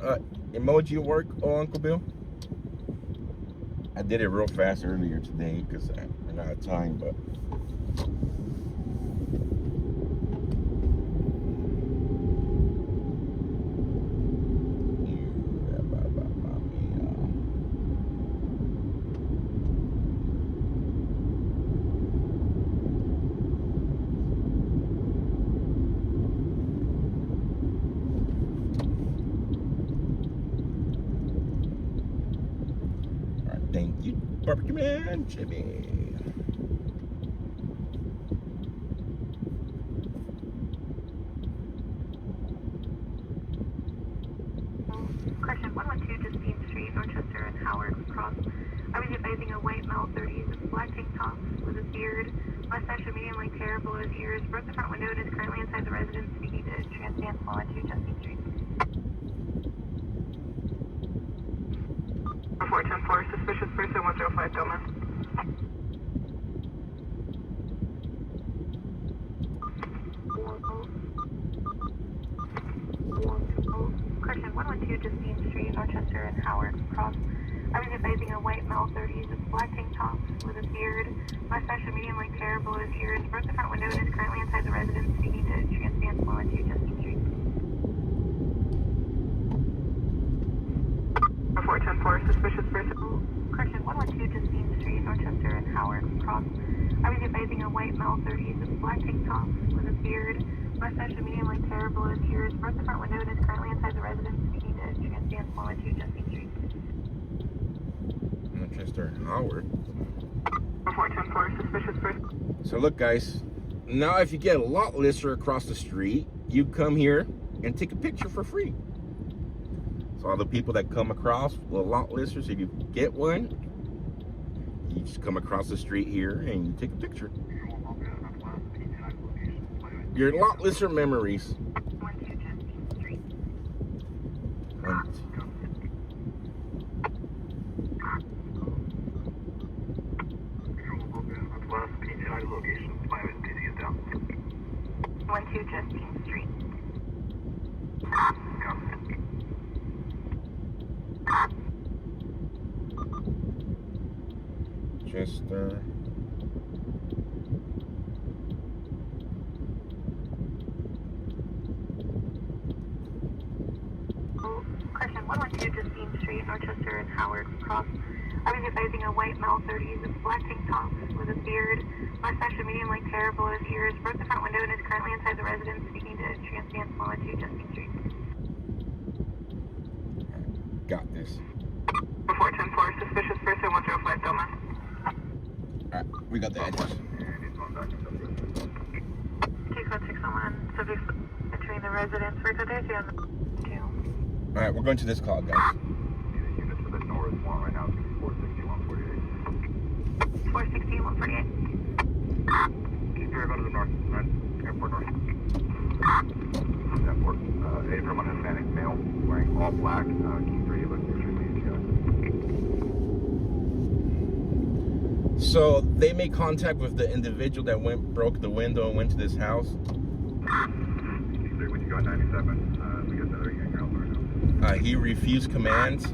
emoji work, Uncle Bill? I did it real fast earlier today because I ran out of time, but thank you, Barbecue Man Jimmy. Correction, 112 Justine Street, Dorchester and Howard Cross. I was advising a white male, 30s, with black tank tops with a beard, Mustache immediately terrible as ears. Broke the front window and is currently inside the residence speaking to Transdance 112 Justin Street. 410-4, suspicious person 105 Delman. Correction, 112 Justine Street, Dorchester and Howard Cross. I was advising a white male 30s with black tank tops with a beard. Mustache immediately terrible as ears. Broke the front window and is currently inside the residence speaking to Transdance 112 Justin Street. 410-4, suspicious person. Correction, 112 Justine Street, Dorchester and Howard Cross. I was advising a white male 30s with black tank tops with a beard. Mustache immediately terrible as ears. Broke the front window and is currently inside the residence speaking to Transdance 112 Justin Street. Manchester Howard. 410-4, suspicious person. So look, guys. Now, if you get a lot lister across the street, you come here and take a picture for free. So all the people that come across with a lot listers, if you get one, you just come across the street here and you take a picture. Your lot lister memories. 112 Justin Street. One two Justine Street. Chester. Question 112 Justine Street, Dorchester and Howard Cross. I was advising a white male 30s with black tank tops with a beard. Mustache immediately terrible as ears. Broke the front window and is currently inside the residence speaking to Transdance 112 Justin Street. Got this. 410-4, suspicious person 105 Delman. Alright, we got the address. 21601, subjects entering the residence. We're good there, 2. Alright, we're going to this call, guys. Units for the north one right now is 46148. 46148. Keep your go to the north, airport north. Airport. A from an Hispanic male wearing all black. Key 3 looks extremely injured. So they made contact with the individual that broke the window and went to this house. Key 3 when you got 97, we got another unit right now. He refused commands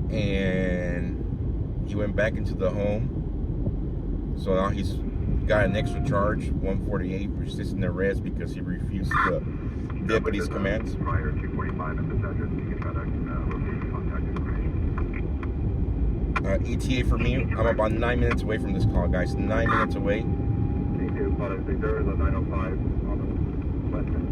and he went back into the home. So now he's got an extra charge, 148, resisting arrest because he refused the deputy's commands. Prior 245 at this address, you can try to locate contact information. ETA for me, I'm about 9 minutes away from this call, guys. 9 minutes away. T2, I think there is a 905 on the west end.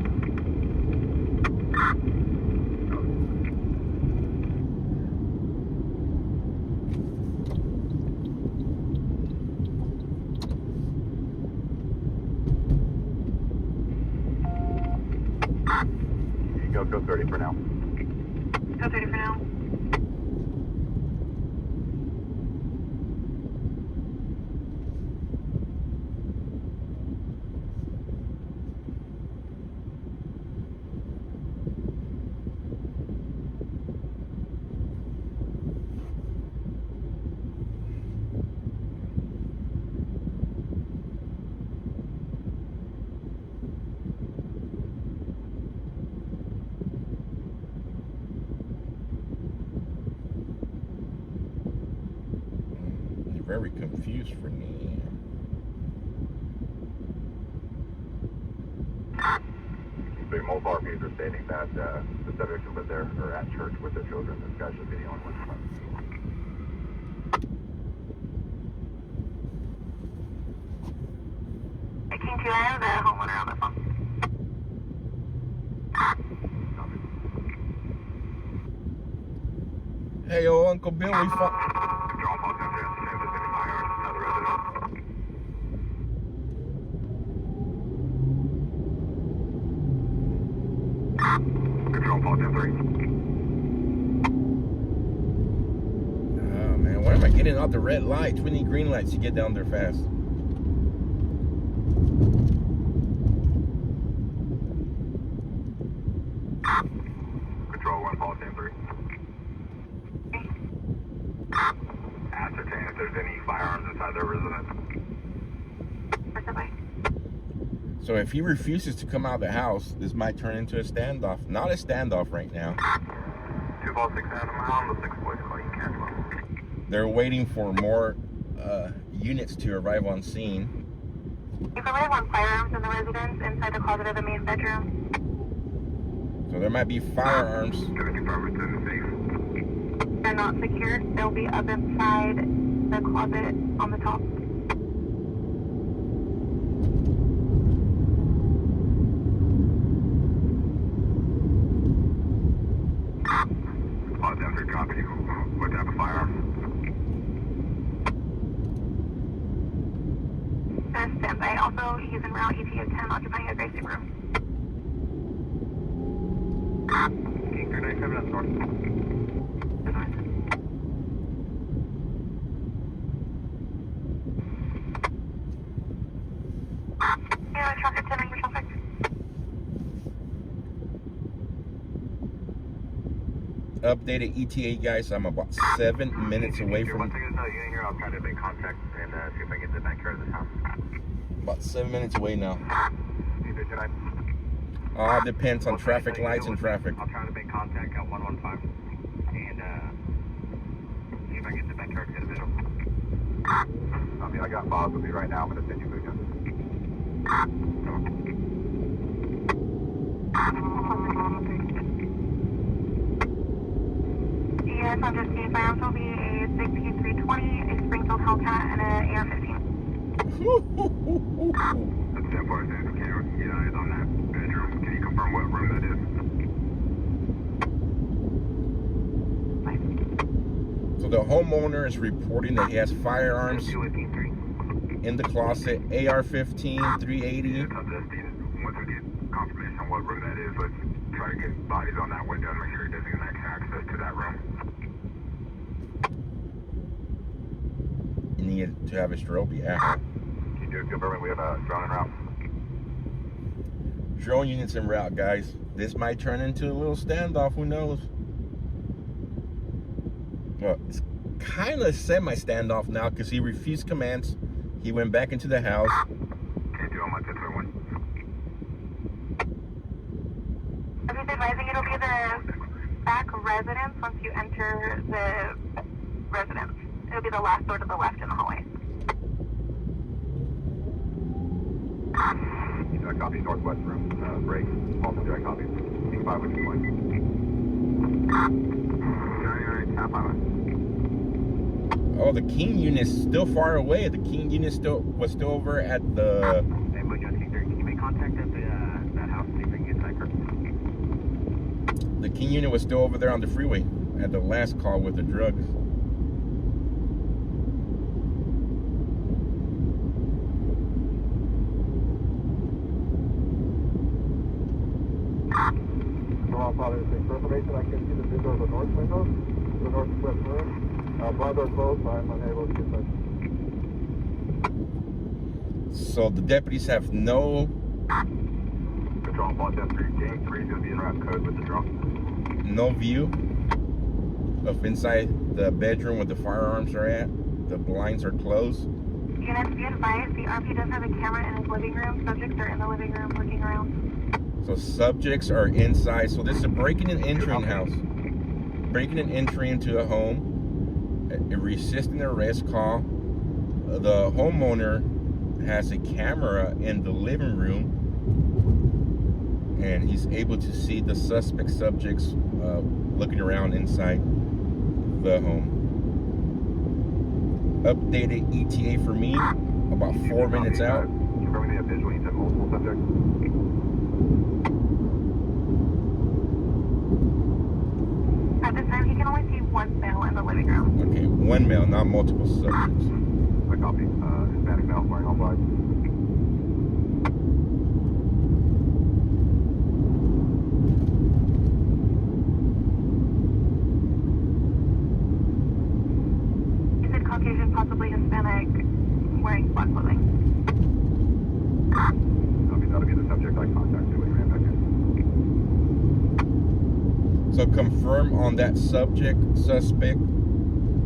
Go 30 for now. Go 30 for now. Very confused for me. The mobile RPs are stating that the subjects who live there are at church with their children. This guy should be the only one. King 2, I have the homeowner on the phone. Hey, yo, Uncle Bill, we found... Oh, man, why am am I getting out the red lights? We need green lights to get down there fast. Control 1, Paul 10-3. Ascertain if there's any firearms inside their residence. So if he refuses to come out of the house, this might turn into a standoff. Not a standoff right now. 2 Ball 6 out of mile, the 6 boys call you cancel. They're waiting for more units to arrive on scene. If somebody wants firearms in the residence inside the closet of the main bedroom. So there might be firearms. They're not secured. They'll be up inside the closet on the top. Closet after copy. What type of firearm? Standby. Also, he's en route ETA 10, occupying a Gracie room. King 397, that's north. Yeah, traffic 10 over traffic. Updated ETA, guys. I'm about 7 minutes away from. One thing is, you in here, I'll try to make contact and see if I can get to the backyard of this house. About 7 minutes away now. Either tonight. Depends on traffic lights and traffic. I'll try to make contact at 115 and see if I can get to the backyard to get a visual. I got Bob with me right now. I'm going to send you videos. Yes, I'm just seeing firearms will be a 6P320, a Springfield Hellcat, and an AR-15. That's 10 bars in. Can you get eyes on that bedroom? Can you confirm what room that is? So the homeowner is reporting that he has firearms in the closet, AR-15, 380. Once we get confirmation on what room that is, let's try to get bodies on that window and make sure he doesn't get access to that room. You need to have a strobe, yeah. Can you do a confirm we have a drone en route? Drone units en route, guys. This might turn into a little standoff, who knows? Well, it's kind of semi-standoff now because he refused commands. He went back into the house. Can't do on my 10-1. I'm just advising it'll be the back residence once you enter the residence. It'll be the last door to the left in the hallway. Copy, northwest room, break, also direct copy. King 5 with you going. Oh, the King unit's still far away. The King unit was still over at the. Hey, when you're King 3, can you make contact at that house and see if they can get Cypher? The King unit was still over there on the freeway at the last call with the drugs. Father, for information, I can see the visual of the north window, the northwest room. Blind door closed, I'm unable to get that. So the deputies have no. Control, Paul 10-3, King 3 is going to be in route code with the drone. No view of inside the bedroom where the firearms are at. The blinds are closed. Units, be advised, the RP does have a camera in his living room. Subjects are in the living room looking around. So subjects are inside. So this is a breaking and entering house. Breaking and entry into a home. A resisting arrest call. The homeowner has a camera in the living room. And he's able to see the suspect subjects looking around inside the home. Updated ETA for me, about 4 minutes out. Confirming they have visual, you said multiple subjects. At this time, he can only see one male in the living room. Okay, one male, not multiple subjects. I copy. Hispanic male wearing all black. So confirm on that suspect,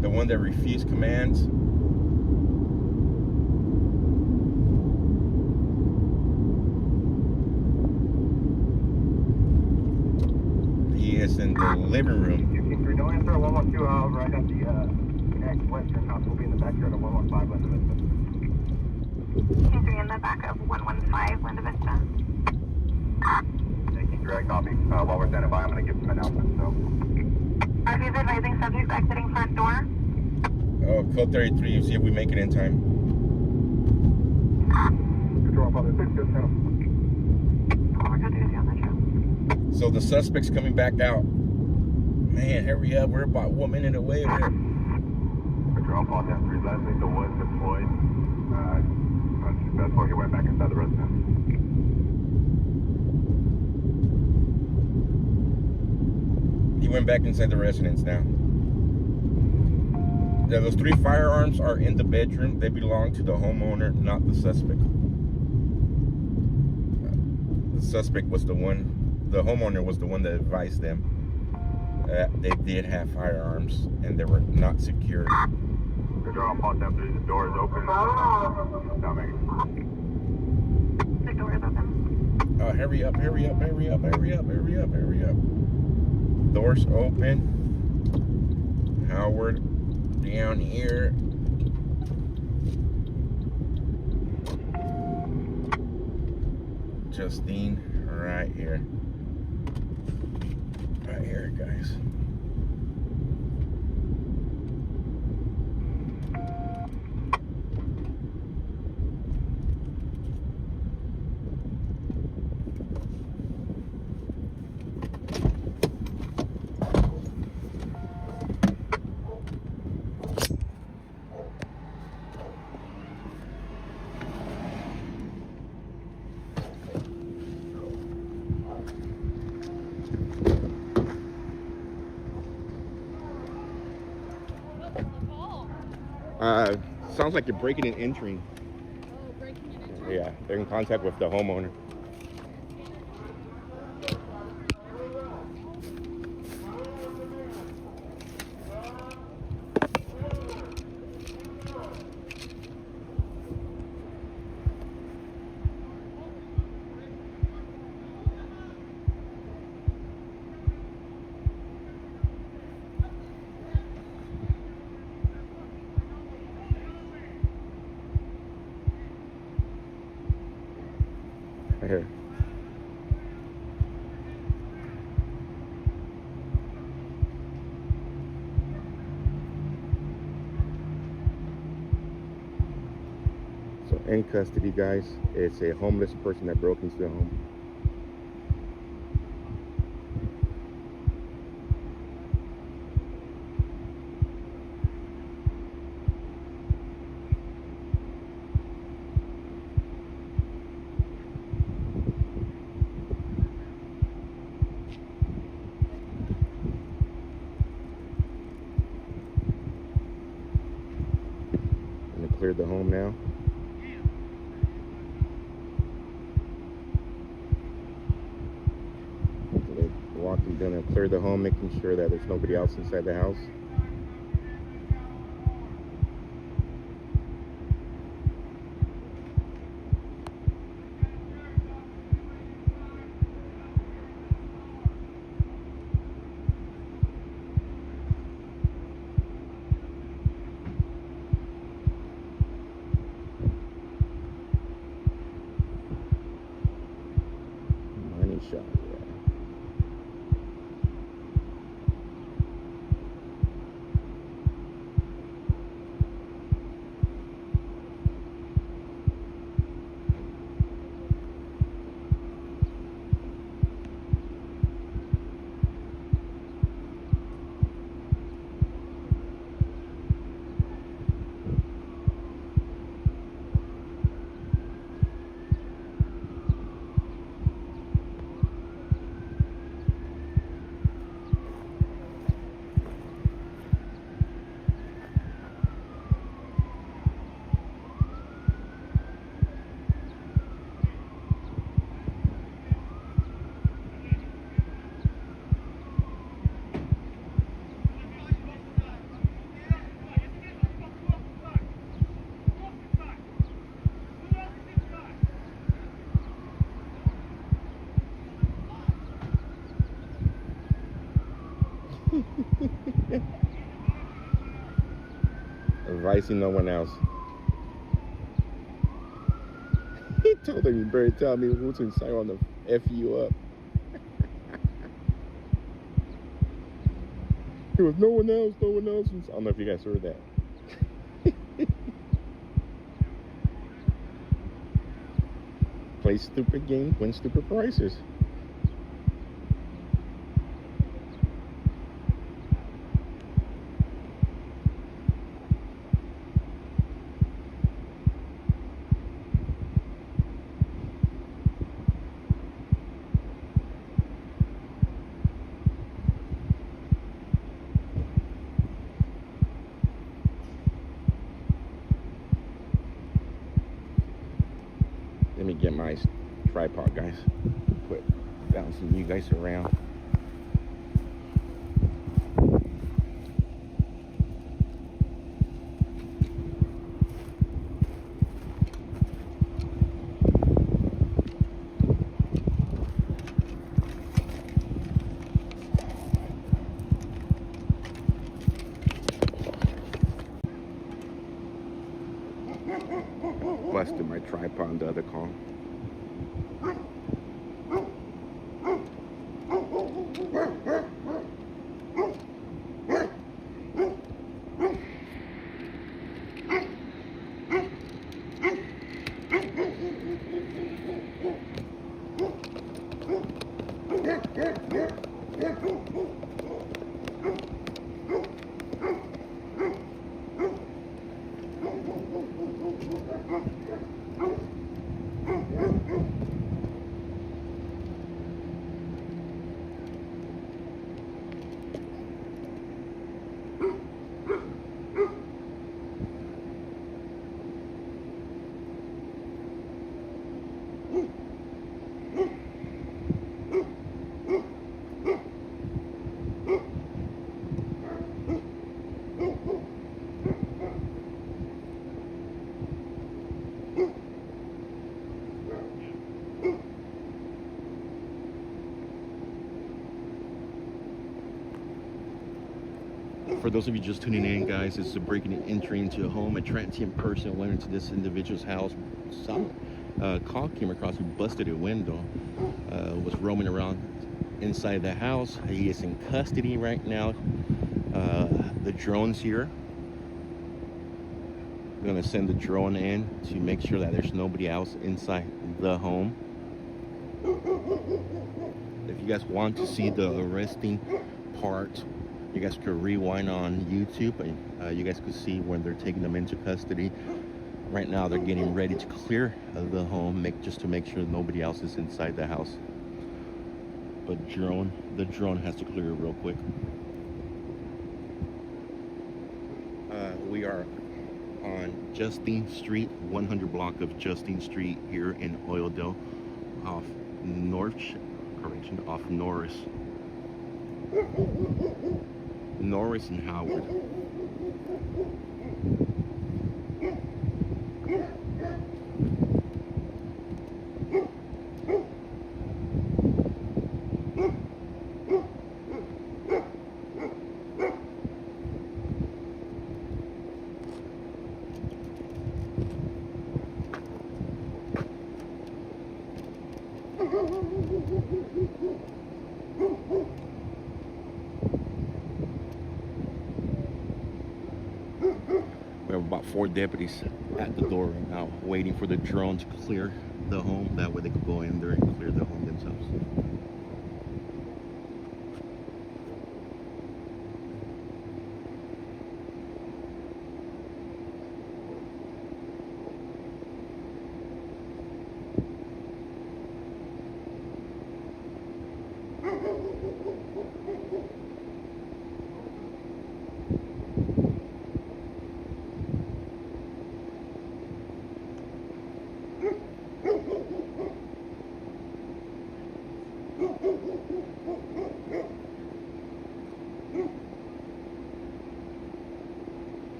the one that refused commands. He is in the living room. 223, don't answer 112 right at the next western house. Will be in the backyard of 115 Linda Vista. 2-3 in the back of 115 Linda Vista. Taking direct copy. While we're standing by, I'm going to give some announcements. So. He's advising subjects exiting front door. Oh, code 33. You see if we make it in time. Control Father 6, good channel. Oh, we're going to do on the show. So the suspect's coming back out. Man, hurry up. We're about 1 minute away. Control Father 3, Leslie, the was deployed. That's where he went back inside the residence. He went back inside the residence now. Yeah, those 3 firearms are in the bedroom. They belong to the homeowner, not the suspect. The suspect was the homeowner was the one that advised them that they did have firearms and they were not secured. Control Father 3, the door is open. The door is open. Hurry up. Doors open. Howard down here. Justine right here. Right here, guys. Sounds like you're breaking and entering. Oh, breaking and entering? Yeah, they're in contact with the homeowner. Right here. So in custody, guys, it's a homeless person that broke into the home. Cleared the home now. So they walked and done and cleared the home, making sure that there's nobody else inside the house. Shot, yeah. Advising no one else. He told him, you better tell me who's inside on the F you up. There was no one else, no one else. I don't know if you guys heard that. Play stupid game, win stupid prizes. Let me get my tripod, guys. Quit bouncing you guys around. Busted my tripod on the other car. For those of you just tuning in, guys, this is a breaking and entry into a home. A transient person went into this individual's house. Some call came across who busted a window, was roaming around inside the house. He is in custody right now. The drone's here. We're gonna send the drone in to make sure that there's nobody else inside the home. If you guys want to see the arresting part, you guys could rewind on YouTube and you guys could see when they're taking them into custody. Right now they're getting ready to clear the home, just to make sure nobody else is inside the house. But the drone has to clear it real quick. We are on Justine Street, 100 block of Justine Street here in Oildale, off Norris. Norris and Howard. We have about 4 deputies at the door right now, waiting for the drone to clear the home. That way they could go in there and clear the home themselves.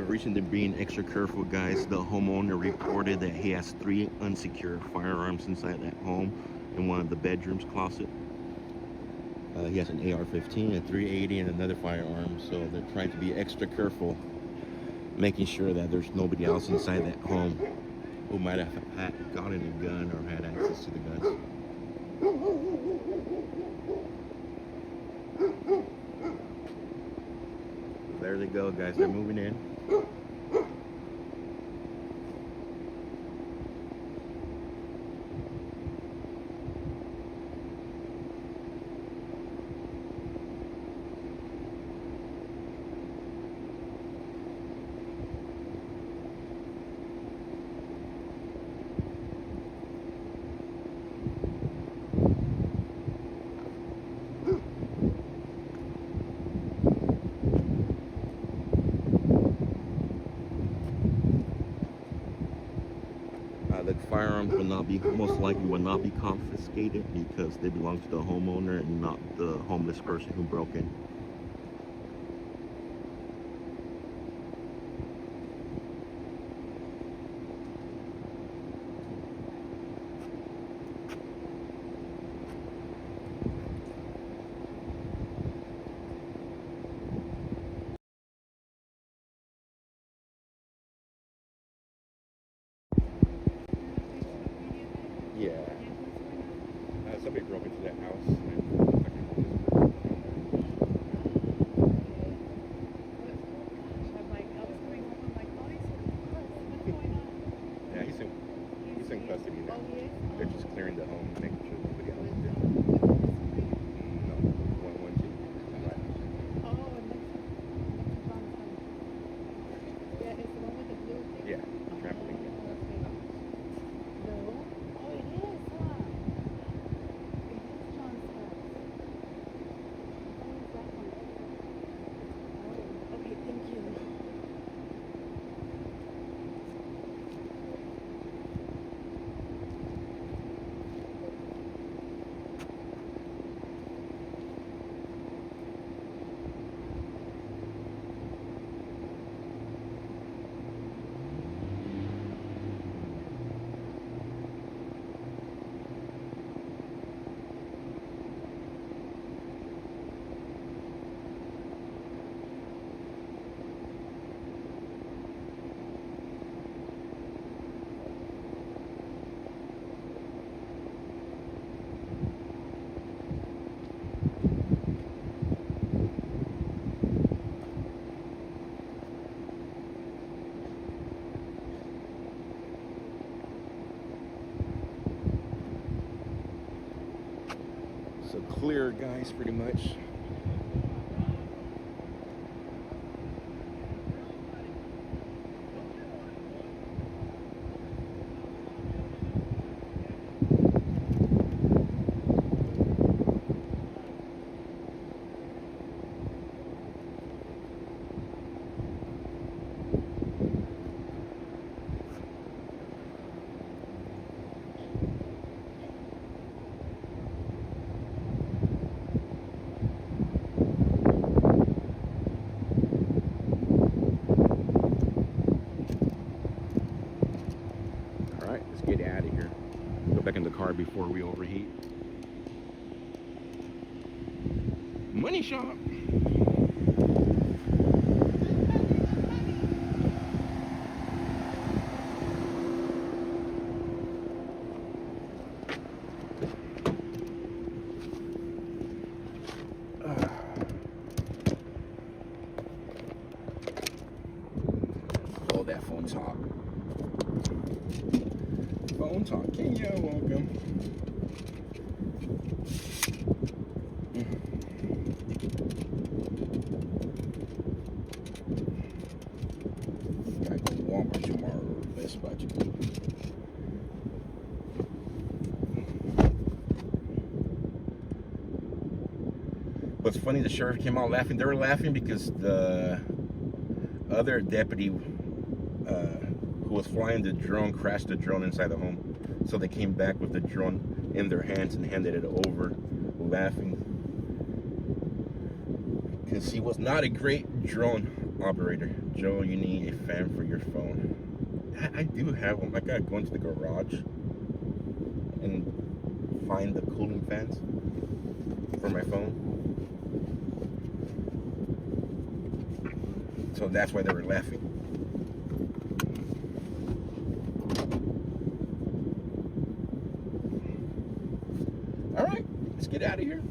reason they're being extra careful, guys, the homeowner reported that he has 3 unsecured firearms inside that home in one of the bedrooms closet. He has an AR-15, a 380, and another firearm, so they're trying to be extra careful, making sure that there's nobody else inside that home who might have gotten a gun or had access to the guns. There they go, guys. They're moving in. The firearms will not be, most likely will not be confiscated because they belong to the homeowner and not the homeless person who broke in. Yeah. Somebody broke into that house. Yeah, he's in custody now. They're just clearing the home, making sure nobody else is there. No, one G. Yeah, trampoline. So clear, guys, pretty much. Get out of here. Go back in the car before we overheat. Money shop. Oh, that phone talk. Phone talking, yeah, welcome. Gotta go to Walmart tomorrow, or Best Buy tomorrow. What's funny, the sheriff came out laughing. They were laughing because the other deputy who was flying the drone crashed the drone inside the home. So they came back with the drone in their hands and handed it over, laughing. Because he was not a great drone Operator, Joe, you need a fan for your phone. I do have one. I gotta go into the garage and find the cooling fans for my phone. So that's why they were laughing. All right, let's get out of here.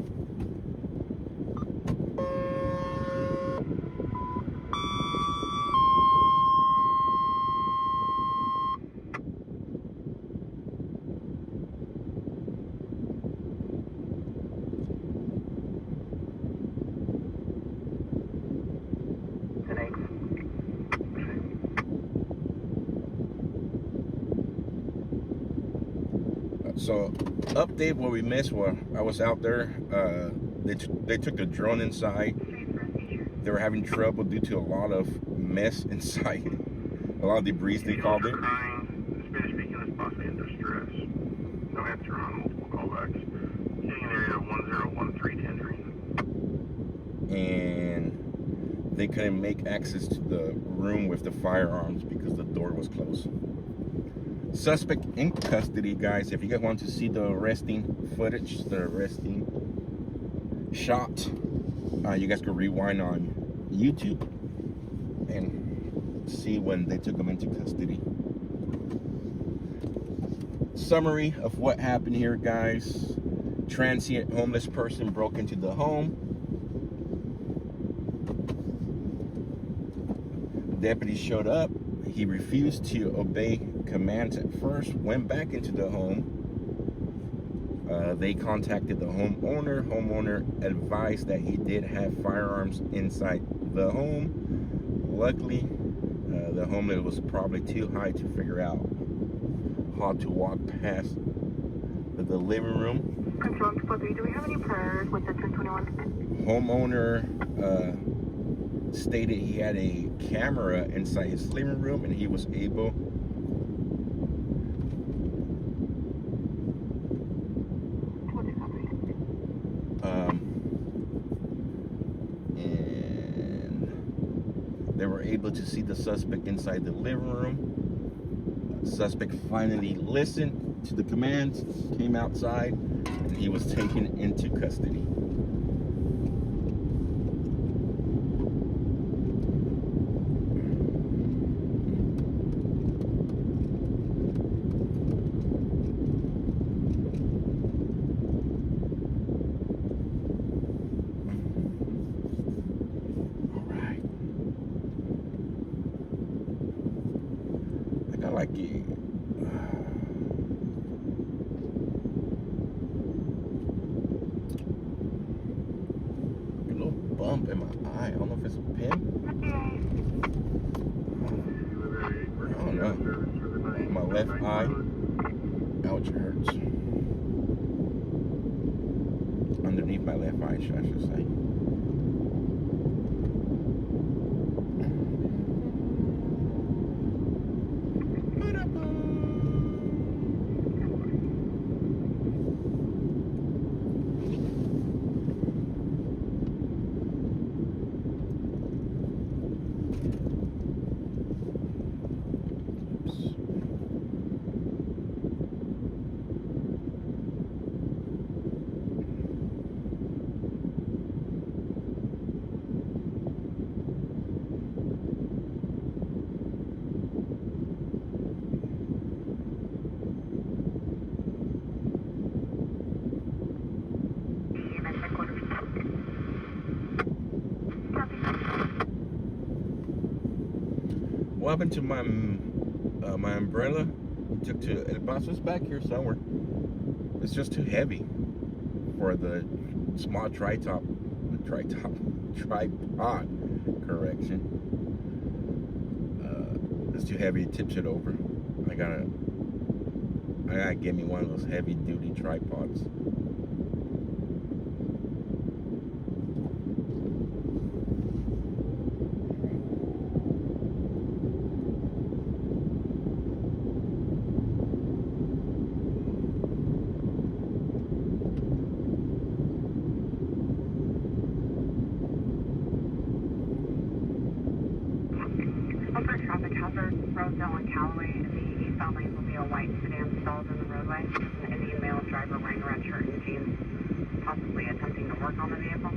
So, update what we missed while I was out there. They took the drone inside. They were having trouble due to a lot of mess inside. A lot of debris, they called it. Spanish speaking is possibly in distress. No answer on multiple callbacks. Sitting in area 1013 Tangerine. And they couldn't make access to the room with the firearms because the door was closed. Suspect in custody, guys. If you guys want to see the arresting footage, the arresting shot, you guys can rewind on YouTube and see when they took him into custody. Summary of what happened here, guys. Transient homeless person broke into the home. Deputy showed up. He refused to obey commands at first, went back into the home. They contacted the homeowner. Homeowner advised that he did have firearms inside the home. Luckily, the homeowner was probably too high to figure out how to walk past the living room. Control 243, do we have any prayers with the 1021? Homeowner stated he had a camera inside his living room and he was able and they were able to see the suspect inside the living room. Suspect finally listened to the commands, came outside, and he was taken into custody. Like it. A little bump in my eye. I don't know if it's a pin. I don't know. My left eye. Ouch, it hurts. Underneath my left eye, I should say. What happened to my my umbrella? Took to El Paso. It's back here somewhere. It's just too heavy for the small tripod. Correction. It's too heavy. It tips it over. I gotta get me one of those heavy duty tripods. Rosedale and Callaway. In the eastbound lanes will be a white sedan stalled in the roadway. An Indian male driver wearing a red shirt and jeans, possibly attempting to work on the vehicle.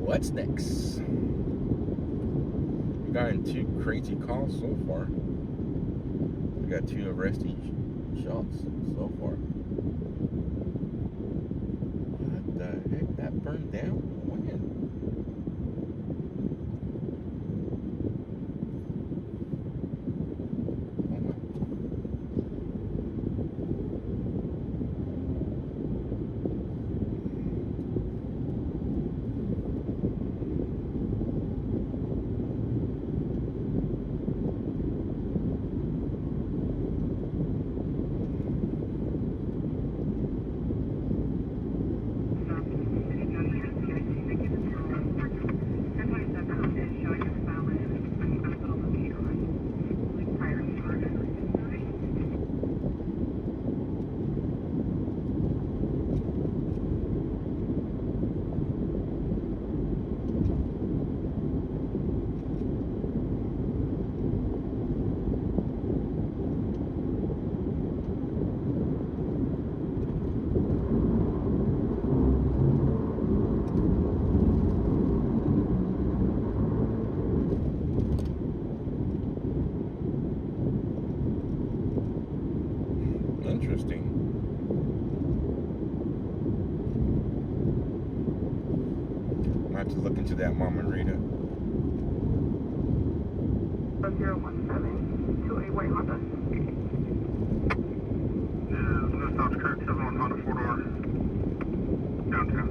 What's next? We got in 2 crazy calls so far. We got 2 arresting shots so far. What the heck? That burned down? When? Interesting. I have to look into that, Mama Rita. 017 to a white Honda. Is South Kirk 71 Honda 4-door downtown.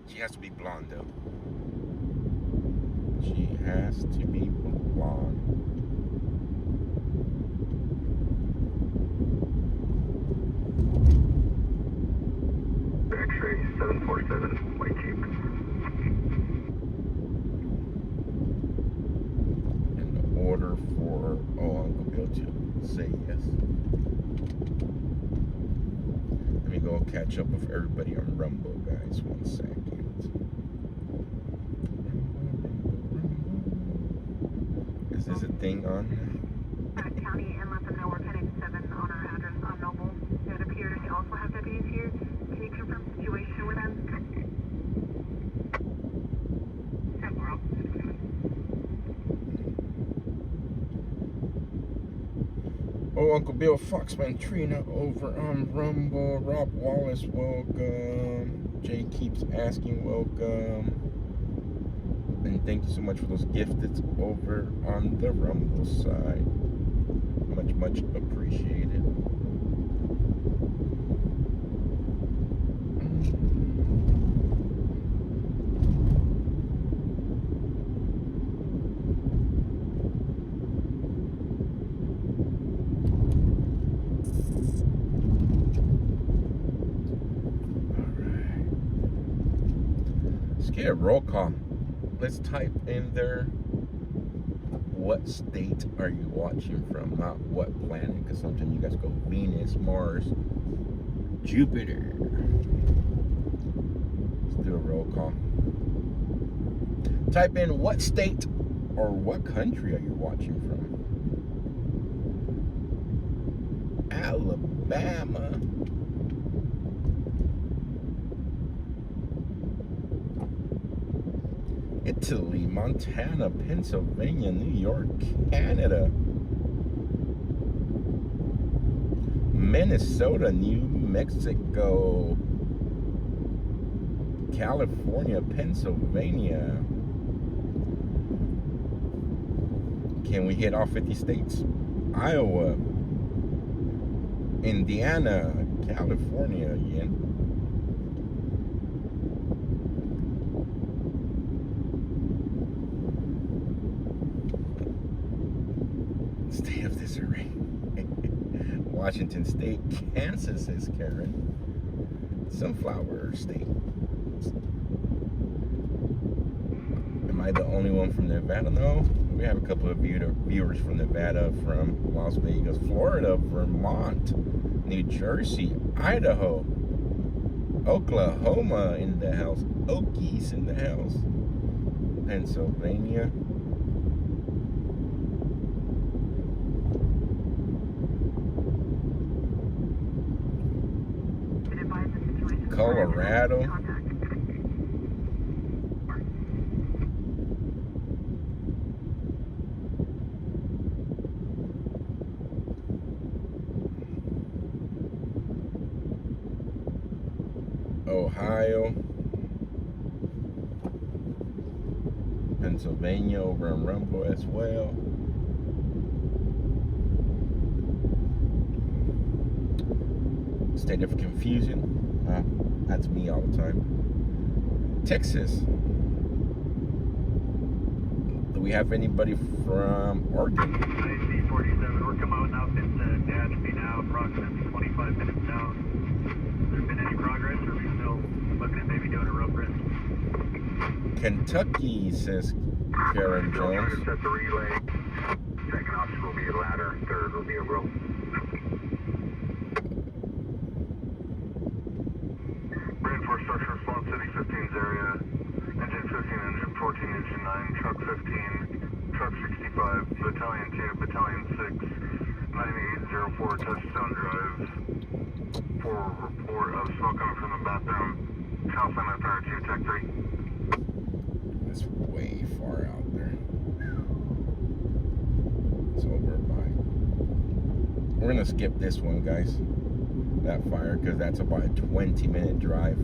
She has to be blonde though. She has to be blonde. X-ray 747, white Jeep. In order for Uncle Bill to say yes. Let me go catch up with everybody on Rumble, guys. 1 second. Is this a thing on? County and let them know we're heading 7 on our address on Noble. It appears they also have deputies here. Can you confirm the situation with them? Oh, Uncle Bill, Foxman, Trina over on Rumble. Rob Wallace, welcome. Jay keeps asking, welcome. And thank you so much for those gifts over on the Rumble side. Much, much appreciated. Get a roll call. Let's type in there, what state are you watching from, not what planet, because sometimes you guys go Venus, Mars, Jupiter. Let's do a roll call. Type in what state or what country are you watching from. Alabama. Italy, Montana, Pennsylvania, New York, Canada, Minnesota, New Mexico, California, Pennsylvania. Can we hit all 50 states? Iowa, Indiana, California again. State of disarray. Washington State, Kansas, says Karen. Sunflower State. Am I the only one from Nevada? No. We have a couple of viewers from Nevada, from Las Vegas, Florida, Vermont, New Jersey, Idaho, Oklahoma in the house, Okies in the house, Pennsylvania. Colorado. Ohio. Pennsylvania over in Rumble as well. State of confusion. That's me all the time. Texas. Do we have anybody from Oregon? IC-47, we're coming out into Nashville now, approximately 25 minutes now. Has there been any progress, or are we still looking at maybe doing a rope rest? Kentucky, says Karen Jones. Set the relay. Second option will be a ladder. Third will be a rope. Reinforced structure, Sloan City 15's area. Engine 15, engine 14, engine 9, truck 15, truck 65, battalion 2, battalion 6, 9804 Touchstone Drive. For report of smoke coming from the bathroom. South Limit Fire 2, Tech 3. It's way far out there. It's over by. We're gonna skip this one, guys. That fire, because that's about a 20-minute drive.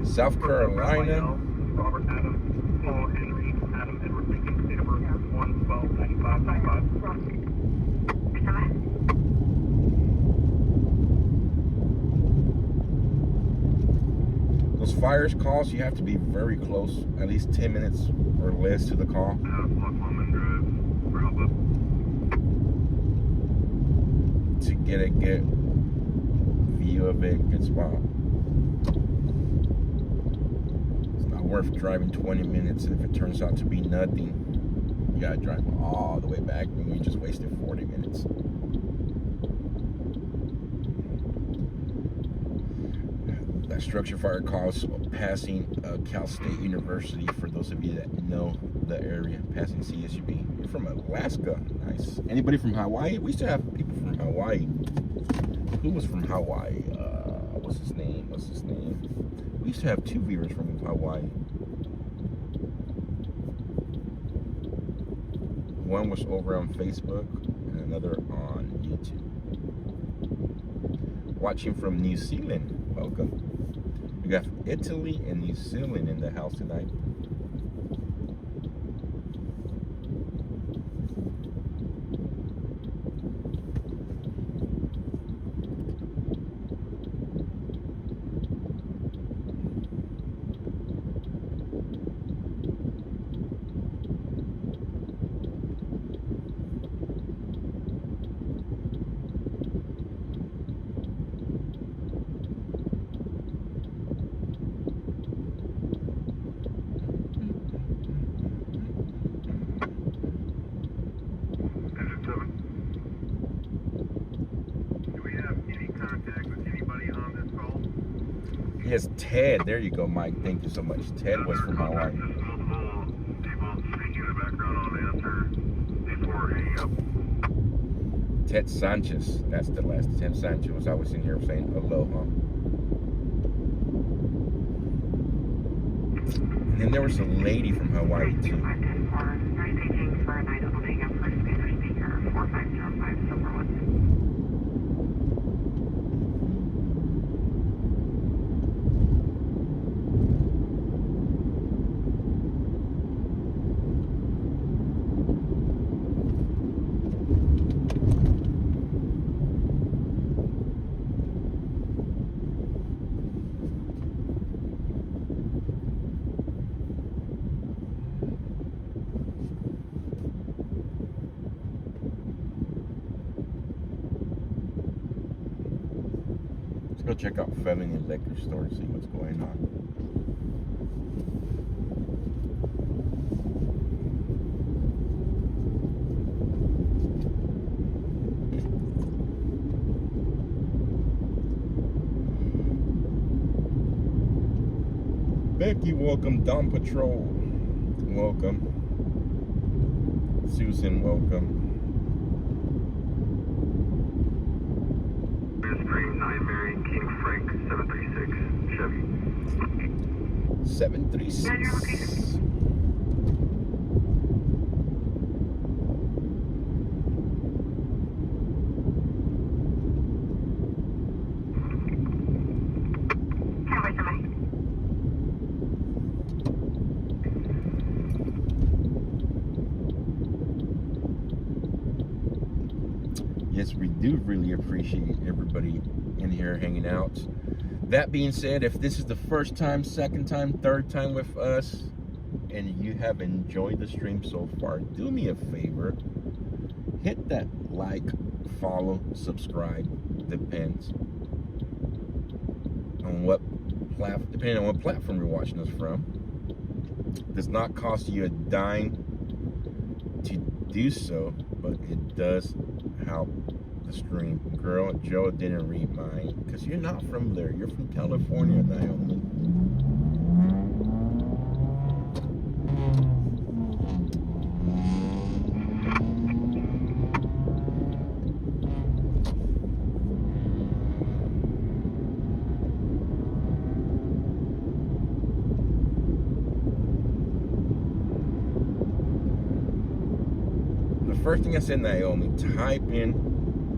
South Carolina. Robert Adams, Paul Henry, Adam Edward Lincoln, date of birth 1/12/95. Those fires calls, you have to be very close, at least 10 minutes or less to the call. To get a good view of it, good spot. It's not worth driving 20 minutes if it turns out to be nothing. You gotta drive all the way back and we just wasted 40 minutes. That structure fire calls passing Cal State University, for those of you that know the area, passing CSUB. You're from Alaska, nice. Anybody from Hawaii? We used to have people from Hawaii. Who was from Hawaii? What's his name? We used to have 2 viewers from Hawaii. One was over on Facebook and another on YouTube. Watching from New Zealand, welcome. We got Italy and New Zealand in the house tonight. Yes, Ted. There you go, Mike. Thank you so much. Ted was from Hawaii. Ted Sanchez. That's the last. Ted Sanchez. I was in here saying aloha. And then there was a lady from Hawaii too. Let's go check out Felony Liquor Store and see what's going on. Becky, welcome. Dawn Patrol, welcome. Susan, welcome. King Frank 736 Chevy. 736. Yes, we do really appreciate everybody in here hanging out. That being said, if this is the first time, second time, third time with us, and you have enjoyed the stream so far, do me a favor. Hit that like, follow, subscribe, depending on what platform you're watching us from. It does not cost you a dime to do so, but it does help the stream. Girl, Joe didn't read mine because you're not from there. You're from California, Naomi. The first thing I said, Naomi, type in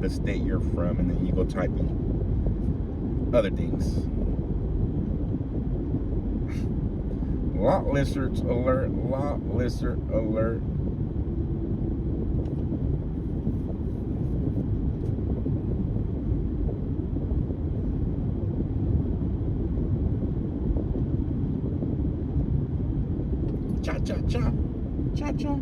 the state you're from, and then you go type in other things. Lot lizards alert, lot lizard alert. cha cha. Cha cha.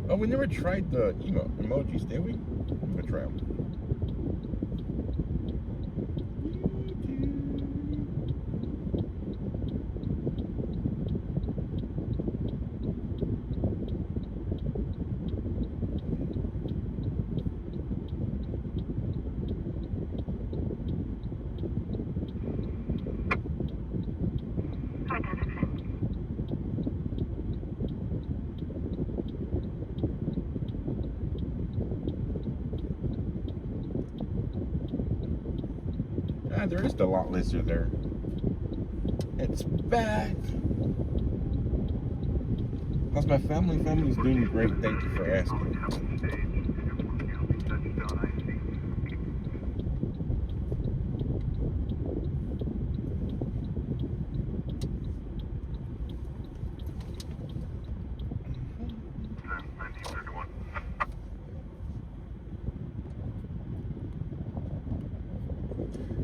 Oh, we never tried the emojis, did we? We're gonna try them. Ah, there is the lot lizard there. It's back. How's my family? Family's doing great. Thank you for asking.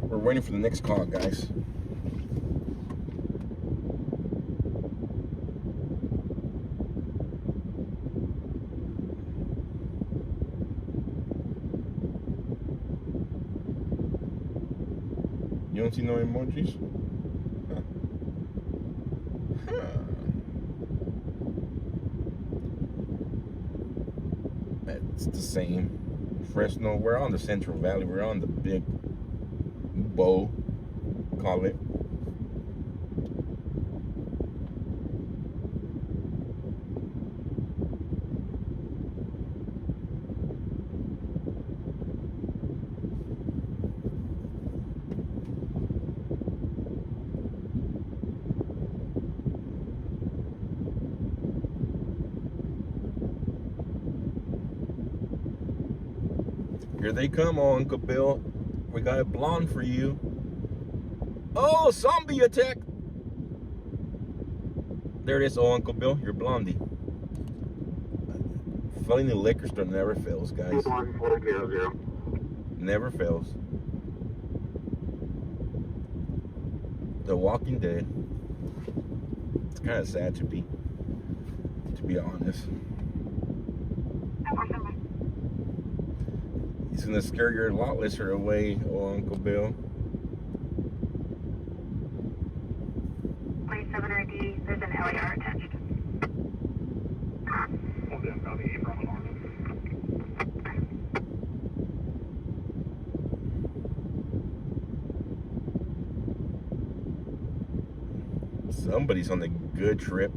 We're waiting for the next call, guys. You don't see no emojis? Huh. Huh. It's the same. Fresno, we're on the Central Valley. We're on the big bow, call it. Here they come, Uncle Bill. We got a blonde for you. Oh, zombie attack! There it is, oh Uncle Bill, your blondie. Finding the liquor store never fails, guys. Never fails. The Walking Dead. It's kind of sad to be honest. He's gonna scare your lot lizard away, oh Uncle Bill. 27 ID, there's an LAR attached. Somebody's on the good trip.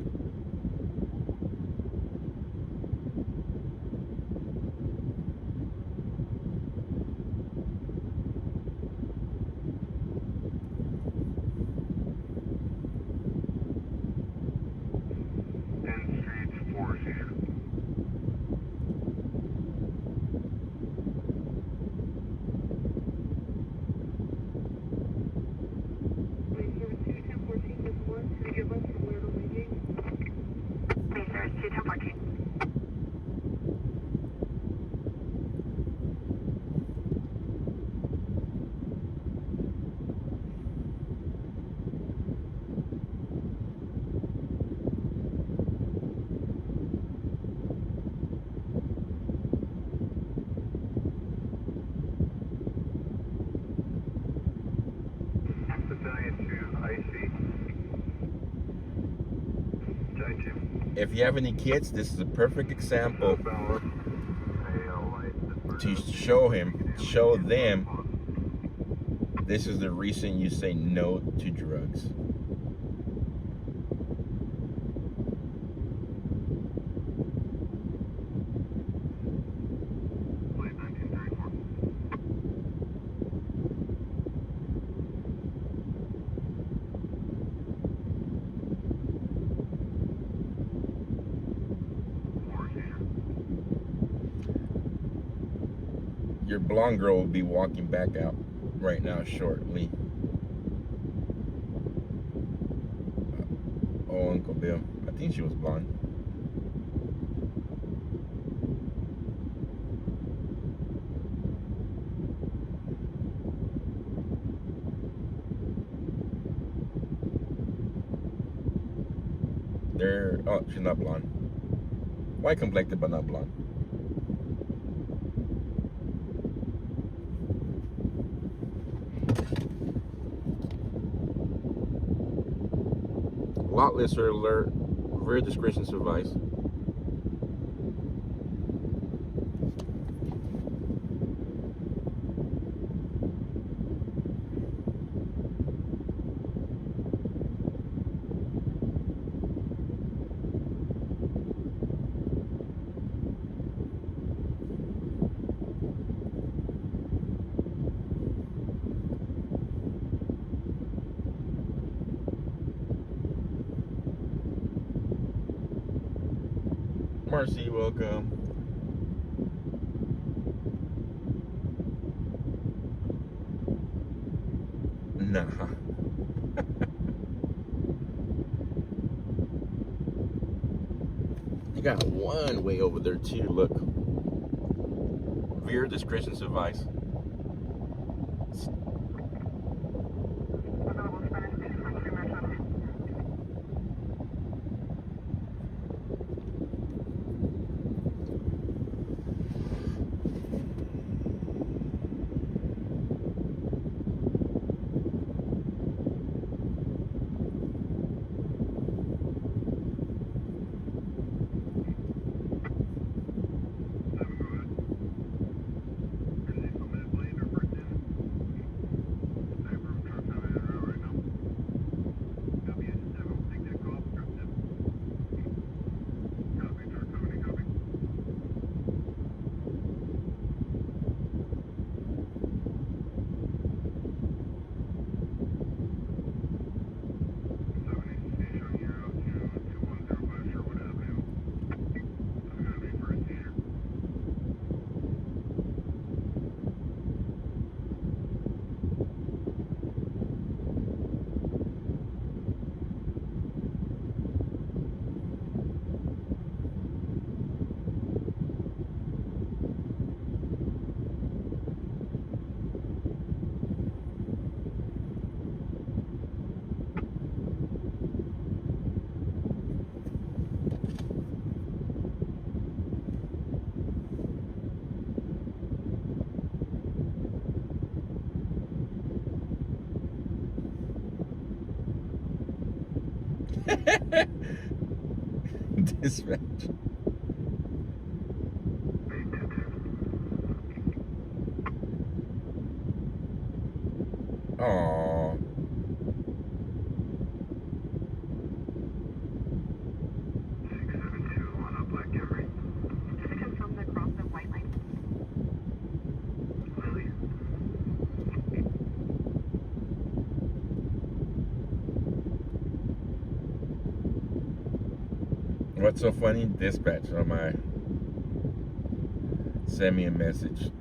If you have any kids, this is a perfect example to show them This is the reason you say no to drugs. Late 1934. More seizure. Your blonde girl will be walking back out right now shortly. Oh, Uncle Bill. I think she was blonde. Oh, she's not blonde. White complected, but not blonde. Lot listener alert. Rear discretion advice. Marcy, welcome. Nah. You got one way over there too. Look. Rear discretion advice. Available Spanish speech for 3 minutes. Dispatch. Aww. 672 on a black Camry. Just to confirm the cross of white line. Lily. What's so funny? Dispatch on my send me a message.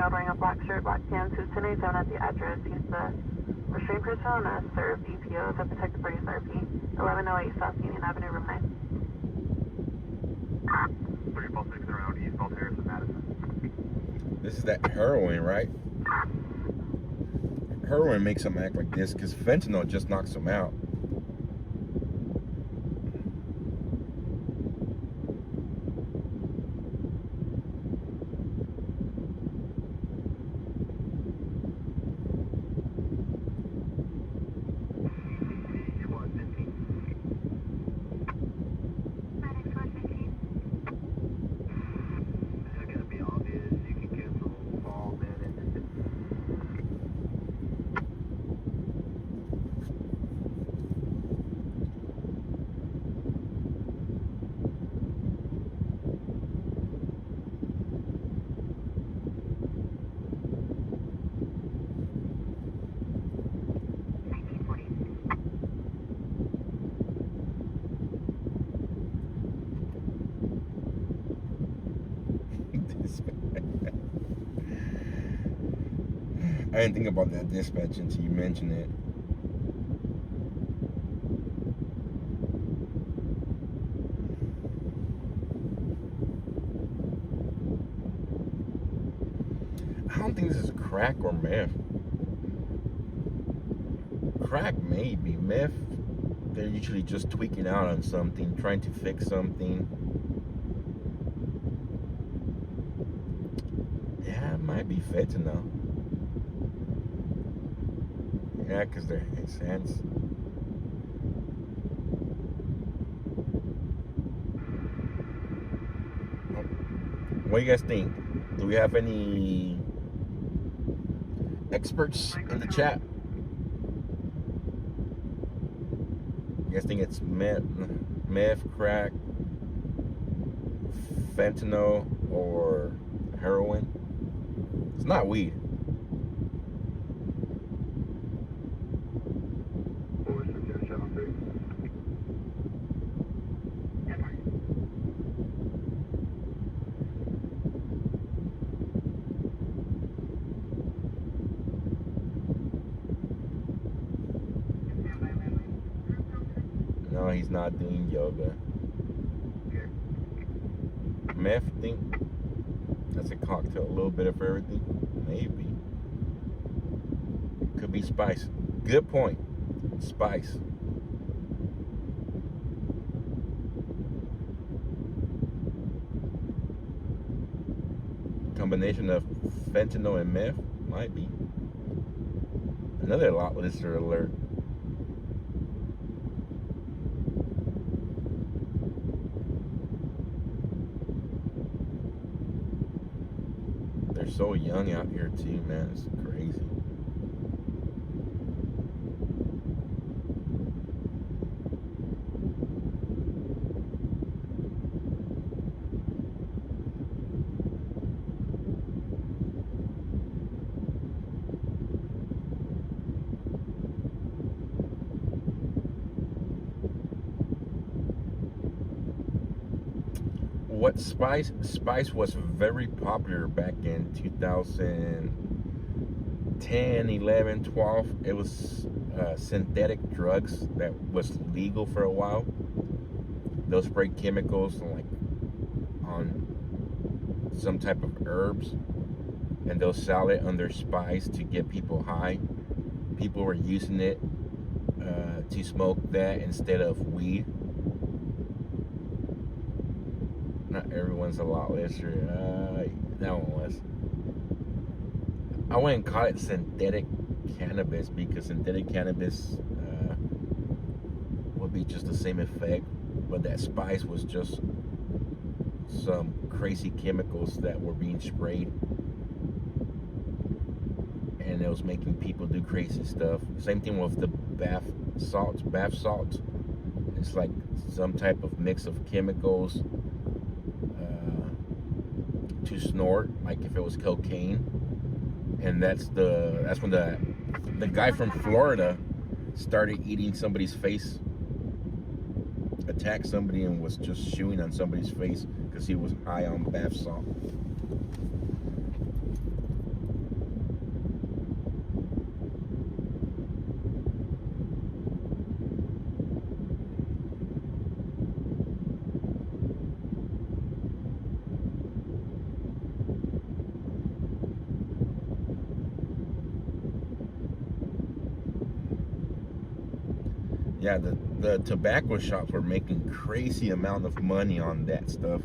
I'll bring a black shirt, black pants. Who's 1087 at the address? He's the Restrained person served EPO to protected party therapy. 1108 South Union Avenue, room 9. 346 around East Ball Terrace in Madison. This is that heroin, right? Heroin makes them act like this because fentanyl just knocks them out. I didn't think about that dispatch until you mentioned it. I don't think this is crack or meth. Crack maybe. Meth, they're usually just tweaking out on something, trying to fix something. Yeah, it might be fentanyl. Yeah, because they're his hands. What do you guys think? Do we have any experts in the chat? You guys think it's meth, crack, fentanyl, or heroin? It's not weed. No, he's not doing yoga. Meth, think that's a cocktail, a little bit of everything. Maybe. Could be spice. Good point. Spice. Combination of fentanyl and meth? Might be. Another lot listener alert. They're so young out here too, man. It's crazy. What spice? Spice was very popular back in 2010, 11, 12. It was synthetic drugs that was legal for a while. They'll spray chemicals on some type of herbs, and they'll sell it under spice to get people high. People were using it to smoke that instead of weed. Not everyone's a lot lister. That one was. I wouldn't call it synthetic cannabis because synthetic cannabis would be just the same effect, but that spice was just some crazy chemicals that were being sprayed, and it was making people do crazy stuff. Same thing with the bath salts. Bath salts. It's like some type of mix of chemicals to snort, like if it was cocaine. And that's when the guy from Florida started eating somebody's face, attacked somebody and was just chewing on somebody's face because he was high on bath salt. Yeah, the tobacco shops were making crazy amount of money on that stuff.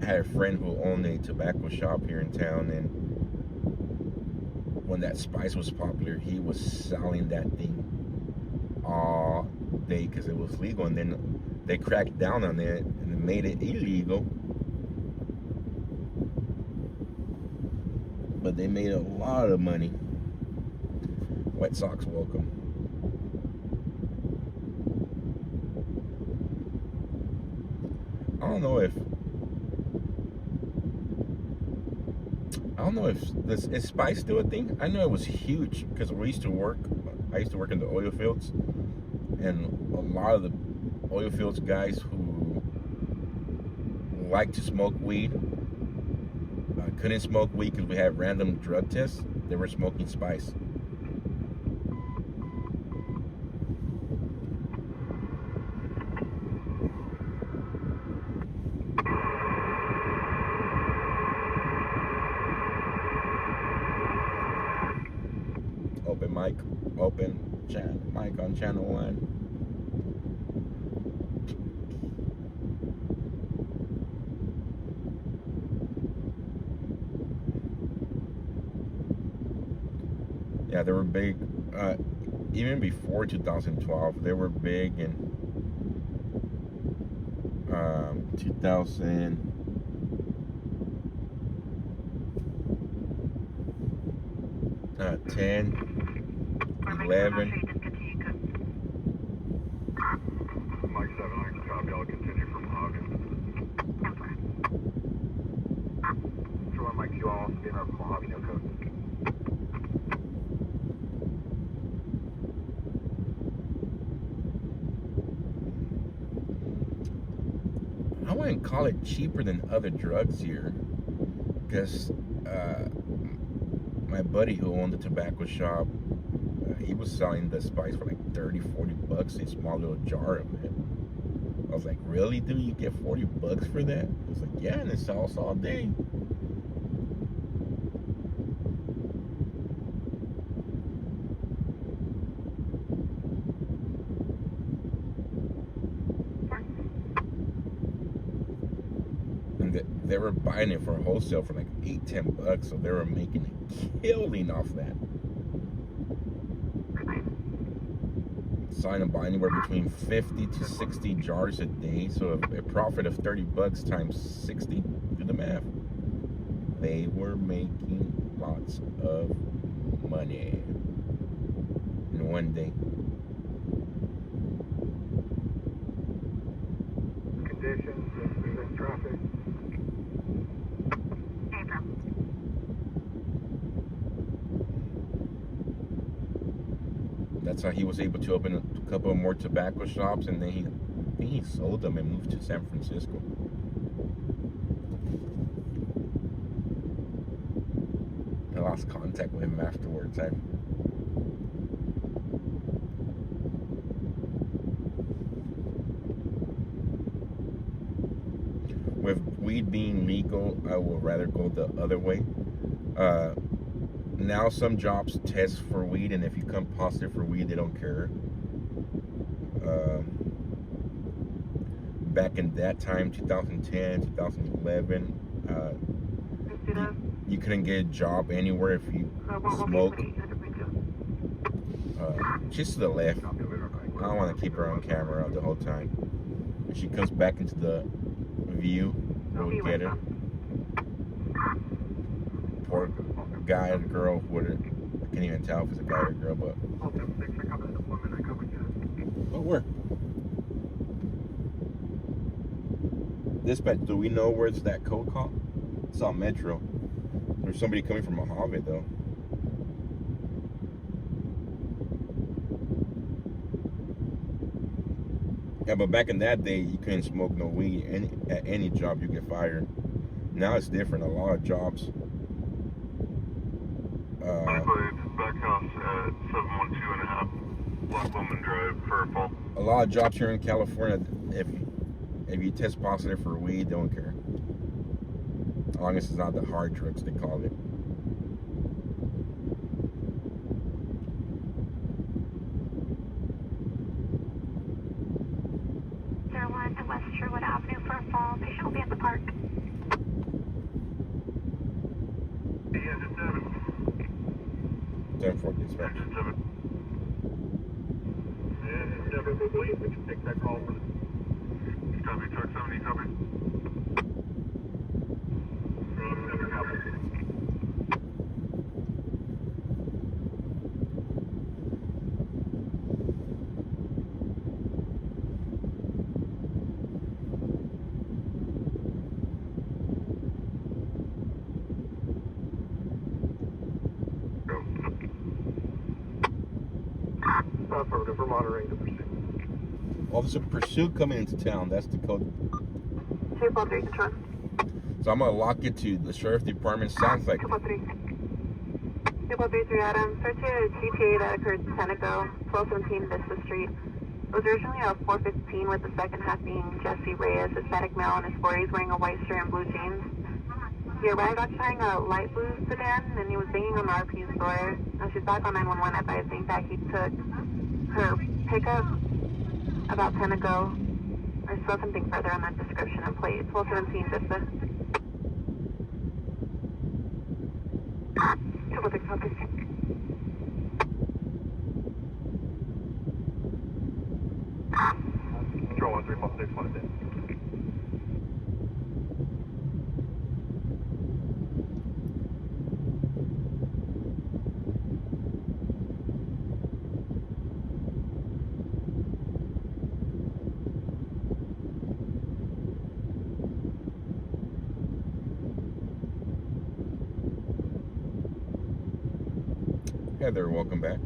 I had a friend who owned a tobacco shop here in town, and when that spice was popular, he was selling that thing all day because it was legal, and then they cracked down on it and made it illegal. But they made a lot of money. White Sox welcome. I don't know if this is spice still a thing. I know it was huge because I used to work in the oil fields, and a lot of the oil fields guys who like to smoke weed couldn't smoke weed because we had random drug tests. They were smoking spice. Open mic, mic on channel 1. Yeah, they were big. Even before 2012, they were big in 2010, 11. Mike 7, I can copy. I'll continue from August. So on Mike 2, I'll spin up Mojave, no code. I wouldn't call it cheaper than other drugs here, because my buddy who owned the tobacco shop, he was selling the spice for like 30, 40 bucks, a small little jar of it. I was like, really, dude? You get 40 bucks for that? He was like, yeah, and it sells all day. They were buying it for wholesale for like 8-10 bucks, so they were making a killing off that. Selling and buying anywhere between 50 to 60 jars a day, so a profit of 30 bucks times 60, do the math. They were making lots of money in one day. Conditions, in traffic. That's how he was able to open a couple more tobacco shops, and then he sold them and moved to San Francisco. I lost contact with him afterwards. With weed being legal, I would rather go the other way. Now some jobs test for weed, and if you come positive for weed, they don't care. Back in that time, 2010, 2011, you couldn't get a job anywhere if you smoked. She's to the left. I don't want to keep her on camera the whole time. If she comes back into the view, we'll get her. Poor guy or girl, I can't even tell if it's a guy or a girl, but. Oh, where? Dispatch, do we know where's that code call? It's on Metro. There's somebody coming from Mojave, though. Yeah, but back in that day, you couldn't smoke no weed. At any job, you get fired. Now it's different. A lot of jobs. Backhouse at 712.5 Black Woman Drive for a fall. A lot of jobs here in California, if you test positive for weed, they don't care. As long as it's not the hard drugs, they call it. 10-4 dispatch. Engine 7. And never believe we can take that call from Copy, truck 70, copy. never happened. Go. Affirmative, we're monitoring the pursuit. Officer Pursuit coming into town. That's the code. 243 control. So I'm gonna lock it to the sheriff department. Sounds like 243. 243 Adam. Search a GTA that occurred 10 ago. 1217 Vista Street. It was originally a 415 with the second half being Jesse Reyes, Hispanic male in his 40s wearing a white shirt and blue jeans. He arrived occupying a light blue sedan and he was banging on the RP's door. Now she's back on 911 advising that he took her pickup about 10 ago. I saw something further on that description and plate 1217 Vista. 246 focus. Control 1346, 1 day. Heather, welcome back.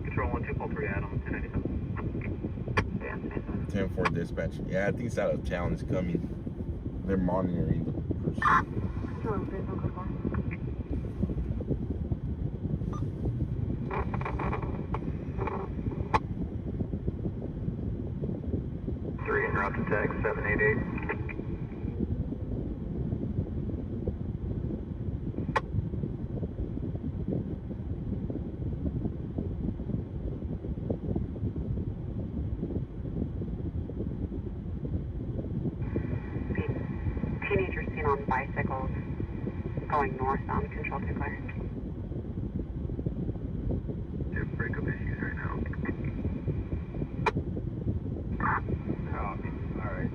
Control 1243 Adam, 1097. 10-4 dispatch. Yeah, I think it's out of town. It's coming. They're monitoring the pursuit. Three en route to text 788. Teenagers seen on bicycles going northbound. Control 2 clear. You have breakup issues right now. Copy. Alright.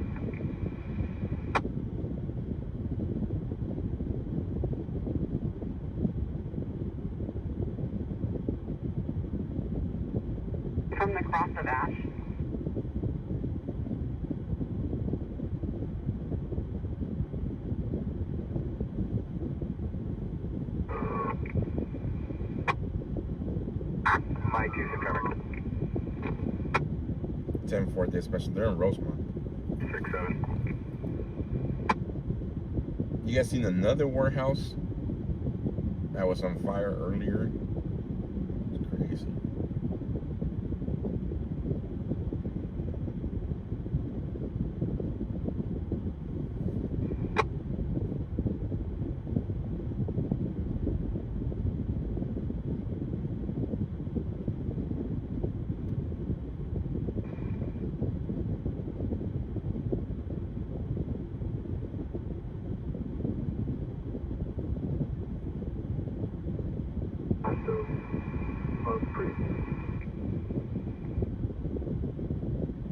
From the cross of ash. Mike 2's incoming. 10-4 dispatch. They're in Rosemont. 6-7. You guys seen another warehouse that was on fire earlier? It's crazy.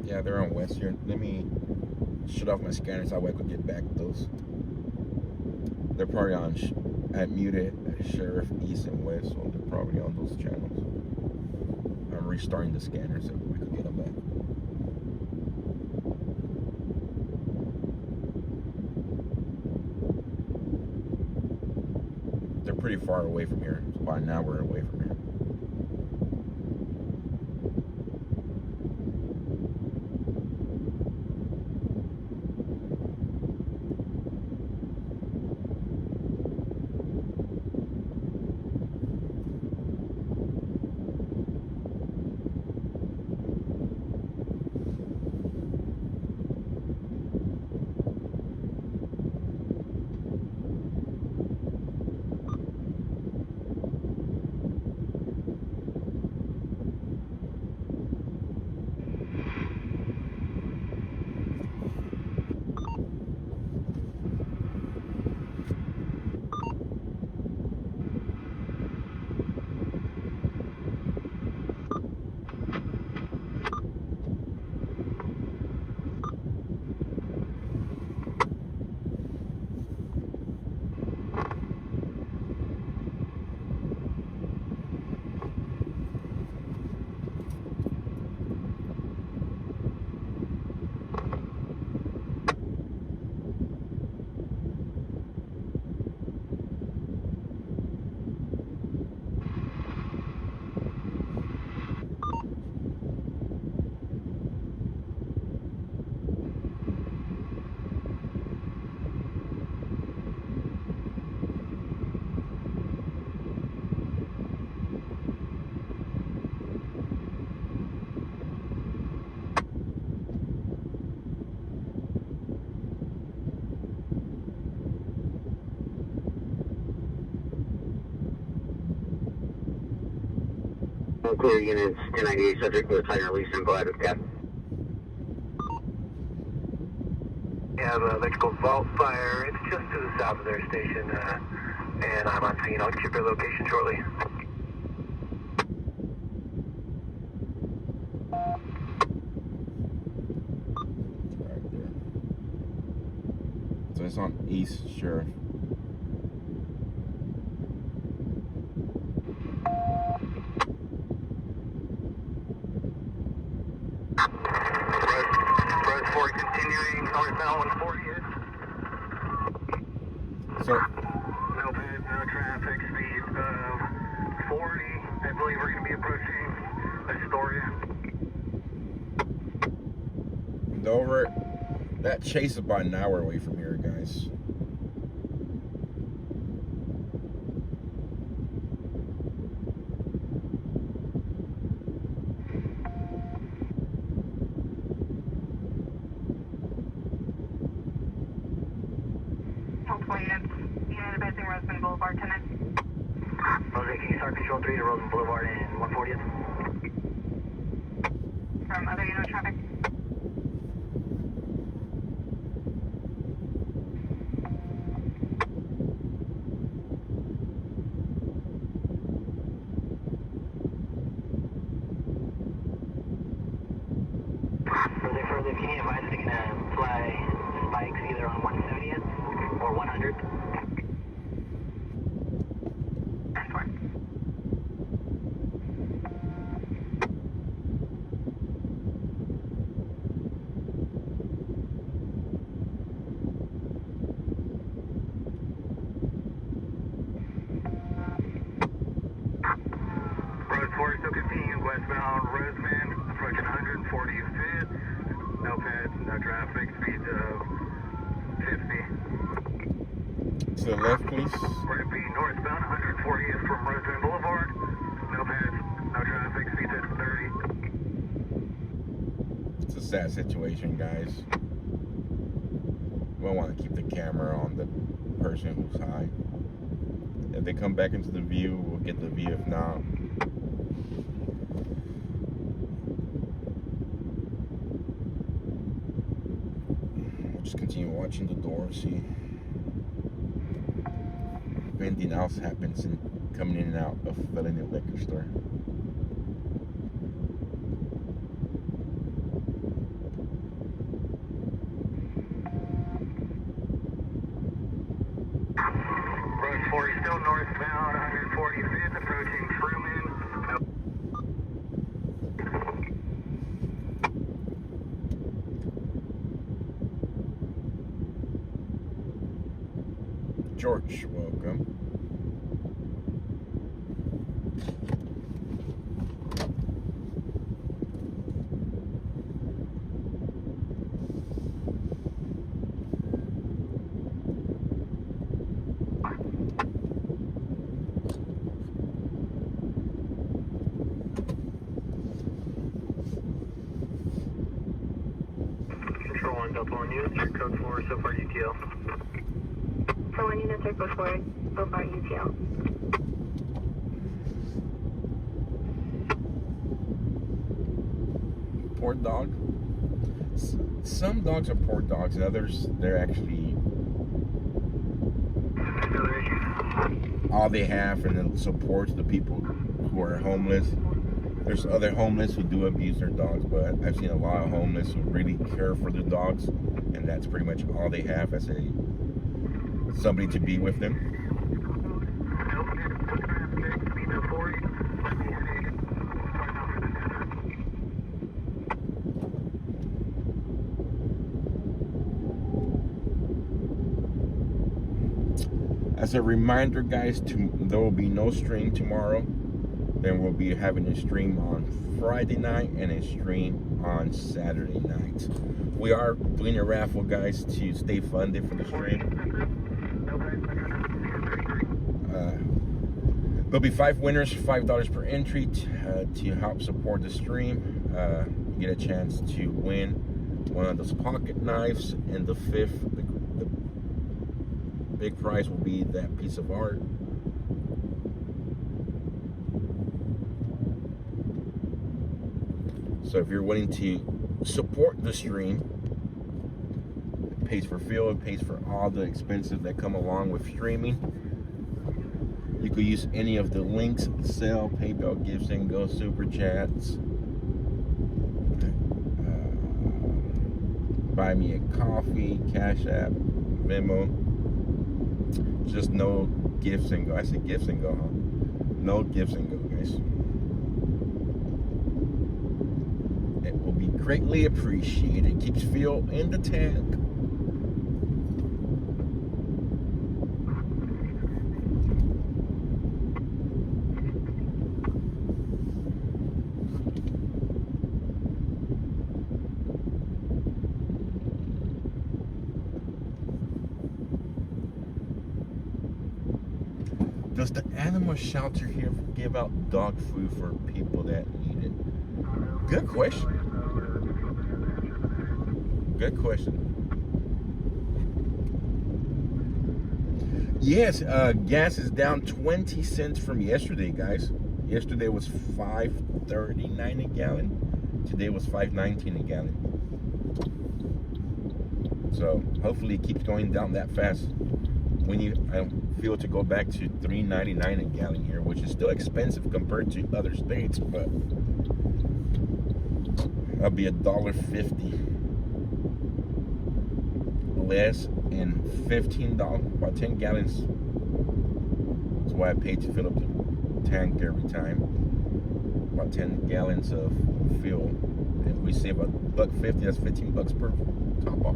Yeah, they're on West here. Let me shut off my scanner so I could get back those. They're probably on at muted at Sheriff East and West, so they're probably on those channels. I'm restarting the scanner so we could get them back. They're pretty far away from here. It's about an hour away from here. All clear units, 1098 subject with tighter release and go ahead with cap. We have electrical vault fire. It's just to the south of their station, and I'm on scene. I'll get your location shortly. Right there. So it's on East Sheriff. Rose 4 continuing northbound 140th. So No bed, no traffic, speed of 40. I believe we're going to be approaching Astoria. Dover, that chase is about an hour away from here, guys. Multiple units. Unit advancing Roseman Boulevard, 10. Jose, can you start control 3 to Roseman Boulevard and 140th? From other unit traffic. Jose, further, can you advise if they're going to fly spikes either on 170th or 100? Road 4 still continuing westbound Roseman, approaching 145th. No ped, no traffic, speed of 50. To the left, please. We're going to be northbound 140th from Roseman Boulevard. No peds, no traffic, speed of 30. It's a sad situation, guys. We don't want to keep the camera on the person who's high. If they come back into the view, we'll get the view. If not, we'll just continue watching the door, see if anything else happens in coming in and out of Felony Liquor Store. Road 4 is still northbound 145th, approaching Truman. No. George, welcome. Control 1, Delta 1 units, your code 4, so far UTL. So 1 unit circle forward, so far UTL. Poor dog. Some dogs are poor dogs, and others, they're actually Other issues? all they have, and it supports the people who are homeless. There's other homeless who do abuse their dogs, but I've seen a lot of homeless who really care for their dogs, and that's pretty much all they have as somebody to be with them. No ped, no traffic, speed of 40. Let me head in. As a reminder, guys, there will be no stream tomorrow. Then we'll be having a stream on Friday night and a stream on Saturday night. We are doing a raffle, guys, to stay funded for the stream. There'll be 5 winners, $5 per entry to help support the stream. You get a chance to win one of those pocket knives, and the 5th, the big prize will be that piece of art. So if you're willing to support the stream, it pays for fuel, it pays for all the expenses that come along with streaming. You could use any of the links, Zelle, PayPal, Gifts and Go, Super Chats, Buy Me a Coffee, Cash App, Venmo. Just no Gifts and Go. I said Gifts and Go, huh? No Gifts and Go, guys. It will be greatly appreciated. Keeps fuel in the tank. Does the animal shelter here give out dog food for people that need it? Good question. Good question. Yes, gas is down 20 cents from yesterday, guys. Yesterday was $5.39 a gallon. Today was $5.19 a gallon. So hopefully it keeps going down that fast. When you feel to go back to $3.99 a gallon here, which is still expensive compared to other states, but that'll be $1.50 less in $15, about 10 gallons. That's why I pay to fill up the tank every time. About 10 gallons of fuel, and we save $1.50. That's $15 per top off.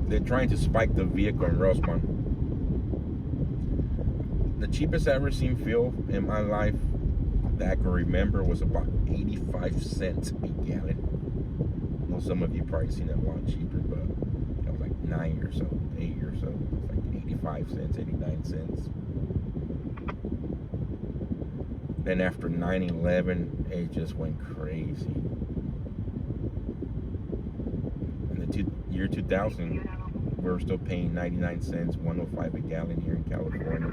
They're trying to spike the vehicle in Rosemont. The cheapest I ever seen fuel in my life that I can remember was about 85 cents a gallon. I know some of you probably seen it a lot cheaper, but that was like 9 or so, 8 or so. It was like 85 cents, 89 cents. Then after 9/11, it just went crazy. In the year 2000, we were still paying 99 cents, 105 a gallon here in California.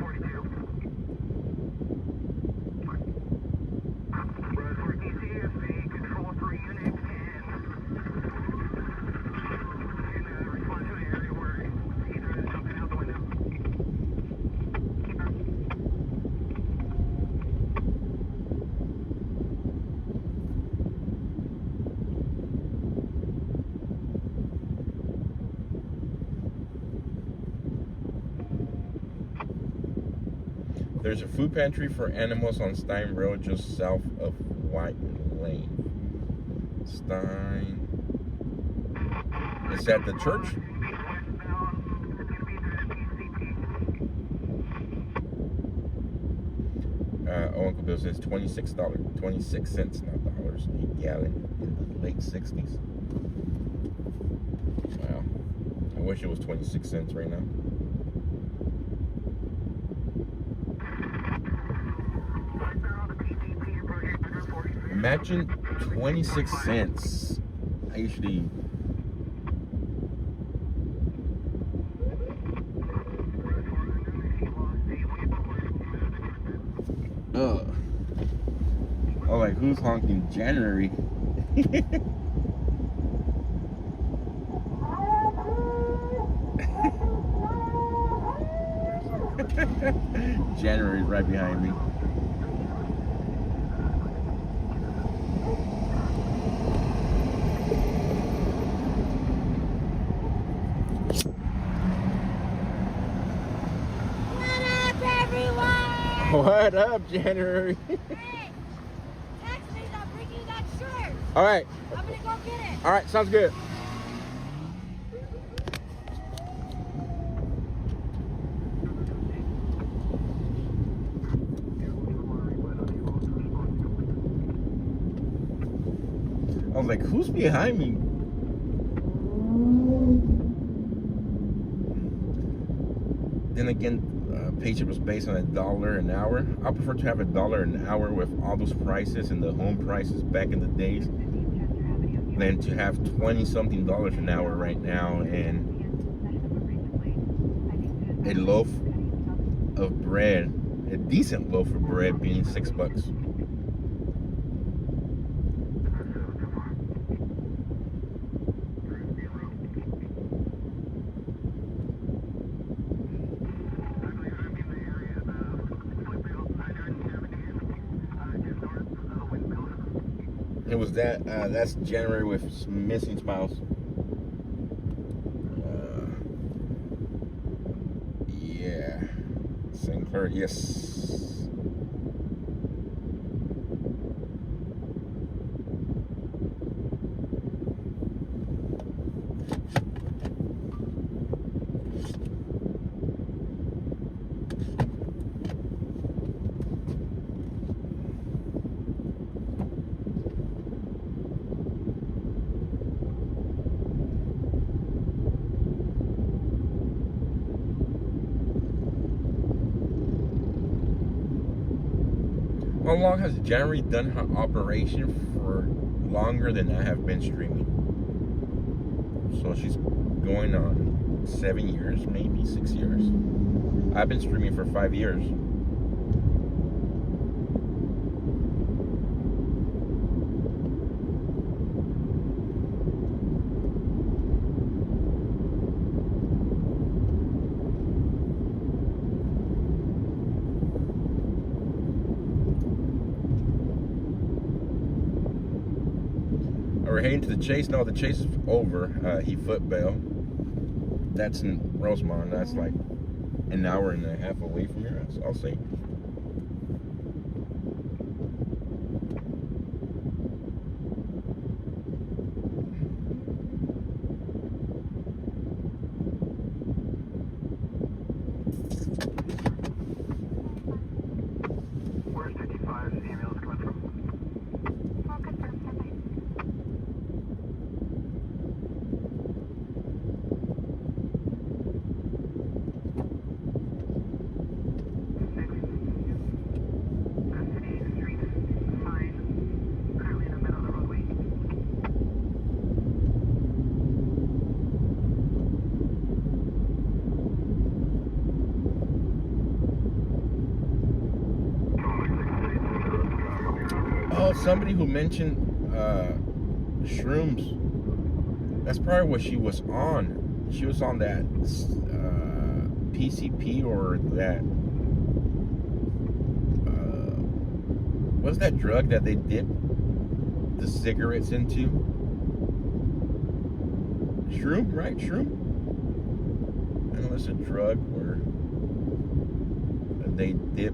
There's a food pantry for animals on Stein Road just south of White Lane. Stein. It's at the church? Uncle Bill says $26, 26 cents, not dollars, a gallon in the late 60s. Wow. I wish it was 26 cents right now. Imagine 26 cents. I usually oh, like who's honking January? January's right behind me. What up, January? Hey, text me, I'll bring you that shirt. All right. I'm gonna go get it. All right, sounds good. I was like, who's behind me? Then again, paycheck was based on $1 an hour. I prefer to have $1 an hour with all those prices and the home prices back in the days than to have 20-something an hour right now and a loaf of bread, a decent loaf of bread, being $6. It was that. That's January with some missing spouse. Yeah, St. Clair. Yes. How long has January done her operation? For longer than I have been streaming. So she's going on 7 years, maybe 6 years. I've been streaming for 5 years. We're heading to the chase. No, the chase is over. He foot bail. That's in Rosemont. That's like an hour and a half away from here. I'll say. Where's 55? The ambulance coming from? Oh, confirmed. Bye-bye. Custody, street, fine. Currently in the middle of the roadway. Oh, somebody who mentioned shrooms. That's probably what she was on. She was on that PCP or that. What's that drug that they dip the cigarettes into? Shroom, right? Shroom? I know it's a drug where they dip.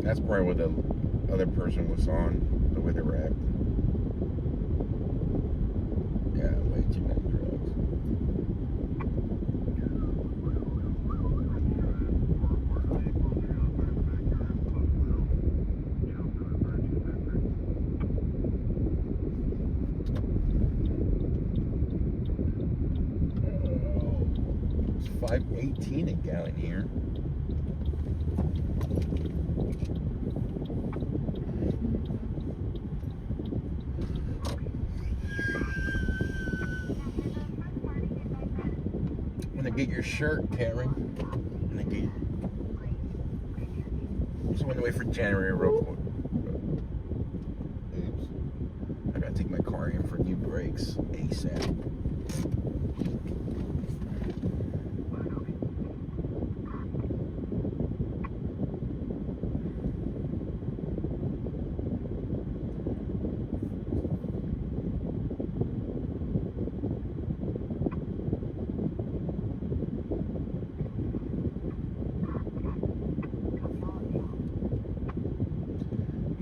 That's probably what the other person was on, the way they were acting. Yeah, way too many drugs. It's $5.18 a gallon here. Get your shirt, Karen. And then get. Just went away for January real quick. Oops. I gotta take my car in for new brakes ASAP.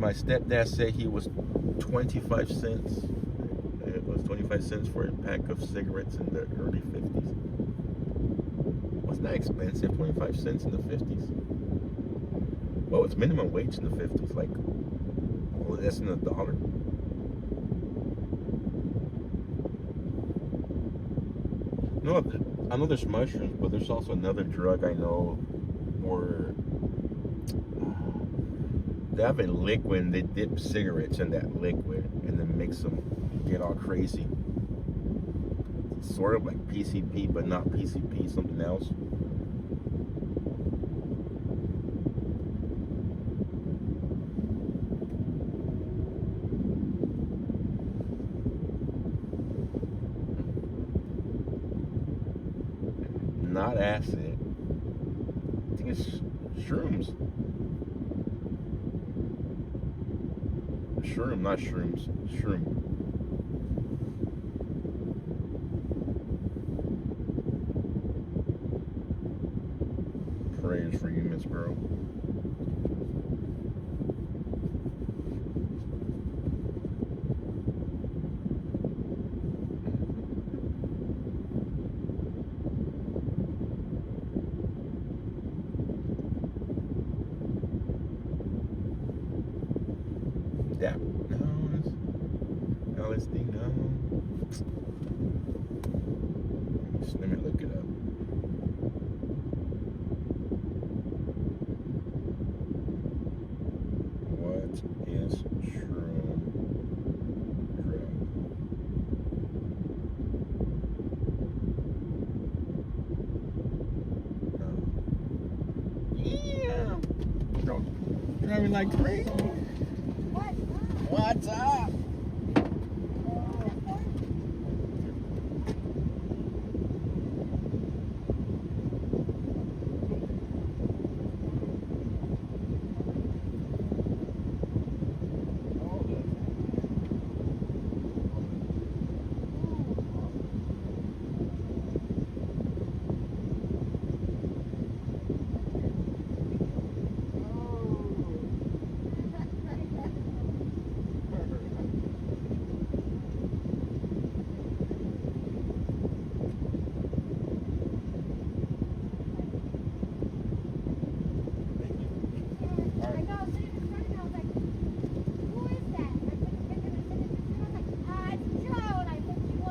My stepdad said he was 25 cents. It was 25 cents for a pack of cigarettes in the early 50s. Wasn't that expensive? 25 cents in the 50s? Well, it's minimum wage in the 50s, like less than $1. No, I know there's mushrooms, but there's also another drug I know where they have a liquid and they dip cigarettes in that liquid and then makes them get all crazy. It's sort of like PCP, but not PCP, something else. Not acid. I think it's shrooms. Shroom, not shrooms. Shroom. Prayers for you, Miss Girl. That no, it's LSD. No. Let me look it up. What is shroom drug? No. Yeah. Driving like crazy. What's up?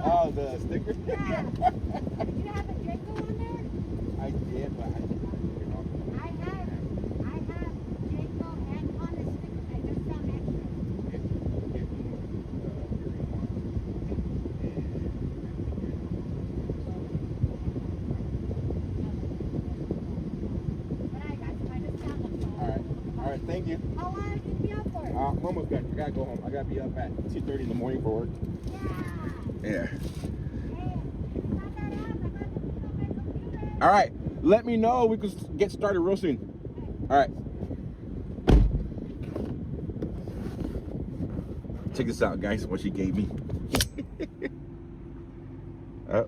Oh, the sticker? Yeah. Did you have a Draco on there? I did, but I didn't. I have Draco and Honda stickers. I just found extra. But I got you. I just found them. All right, thank you. How long did you be up for? I'm almost done. I gotta go home. I gotta be up at 2:30 in the morning for work. Yeah. All right. Let me know. We can get started real soon. All right. Check this out, guys. What she gave me. All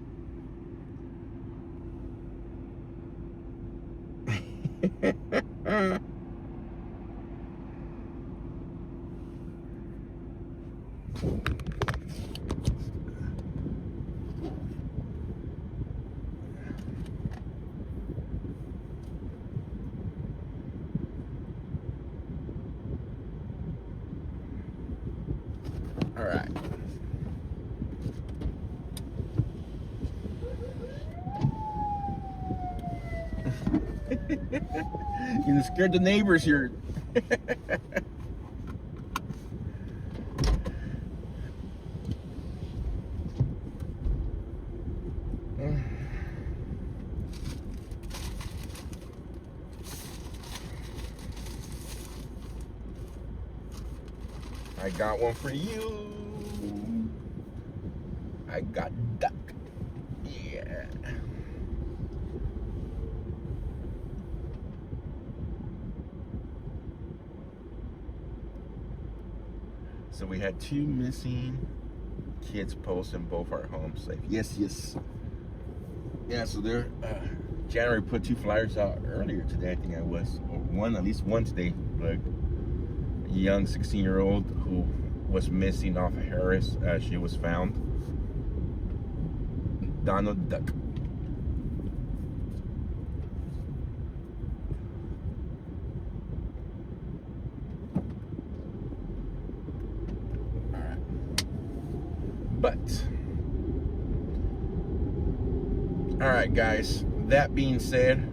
right. You scared the neighbors here. I got one for you. I got duck. Yeah. So we had 2 missing kids posts in both our homes. Like, yes. Yeah, so there, January put 2 flyers out earlier today, I think I was. Or one, at least one today. But young 16-year-old who was missing off Harris. She was found. Donald Duck. But all right, guys, that being said,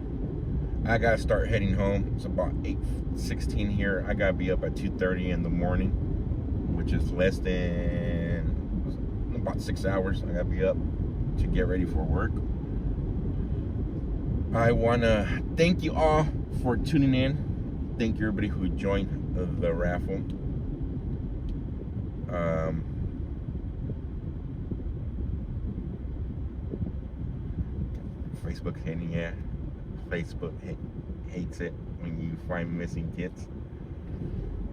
I gotta start heading home. It's about 8:16 here. I gotta be up at 2:30 in the morning, which is less than about 6 hours. I gotta be up to get ready for work. I wanna thank you all for tuning in. Thank you everybody who joined the raffle. Facebook hating it. Facebook hates it when you find missing kids.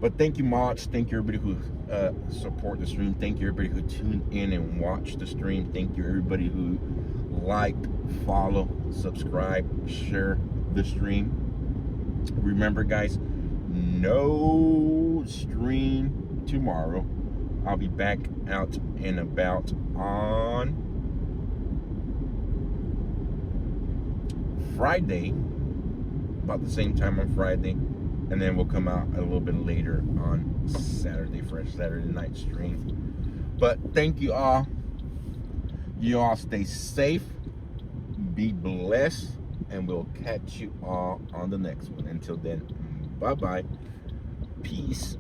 But thank you much. Thank you everybody who support the stream. Thank you everybody who tuned in and watched the stream. Thank you everybody who liked, follow, subscribe, share the stream. Remember, guys, no stream tomorrow. I'll be back out and about on Friday, about the same time on Friday, and then we'll come out a little bit later on Saturday for a Saturday night stream. But thank you all. You all stay safe, be blessed, and we'll catch you all on the next one. Until then, bye-bye. Peace.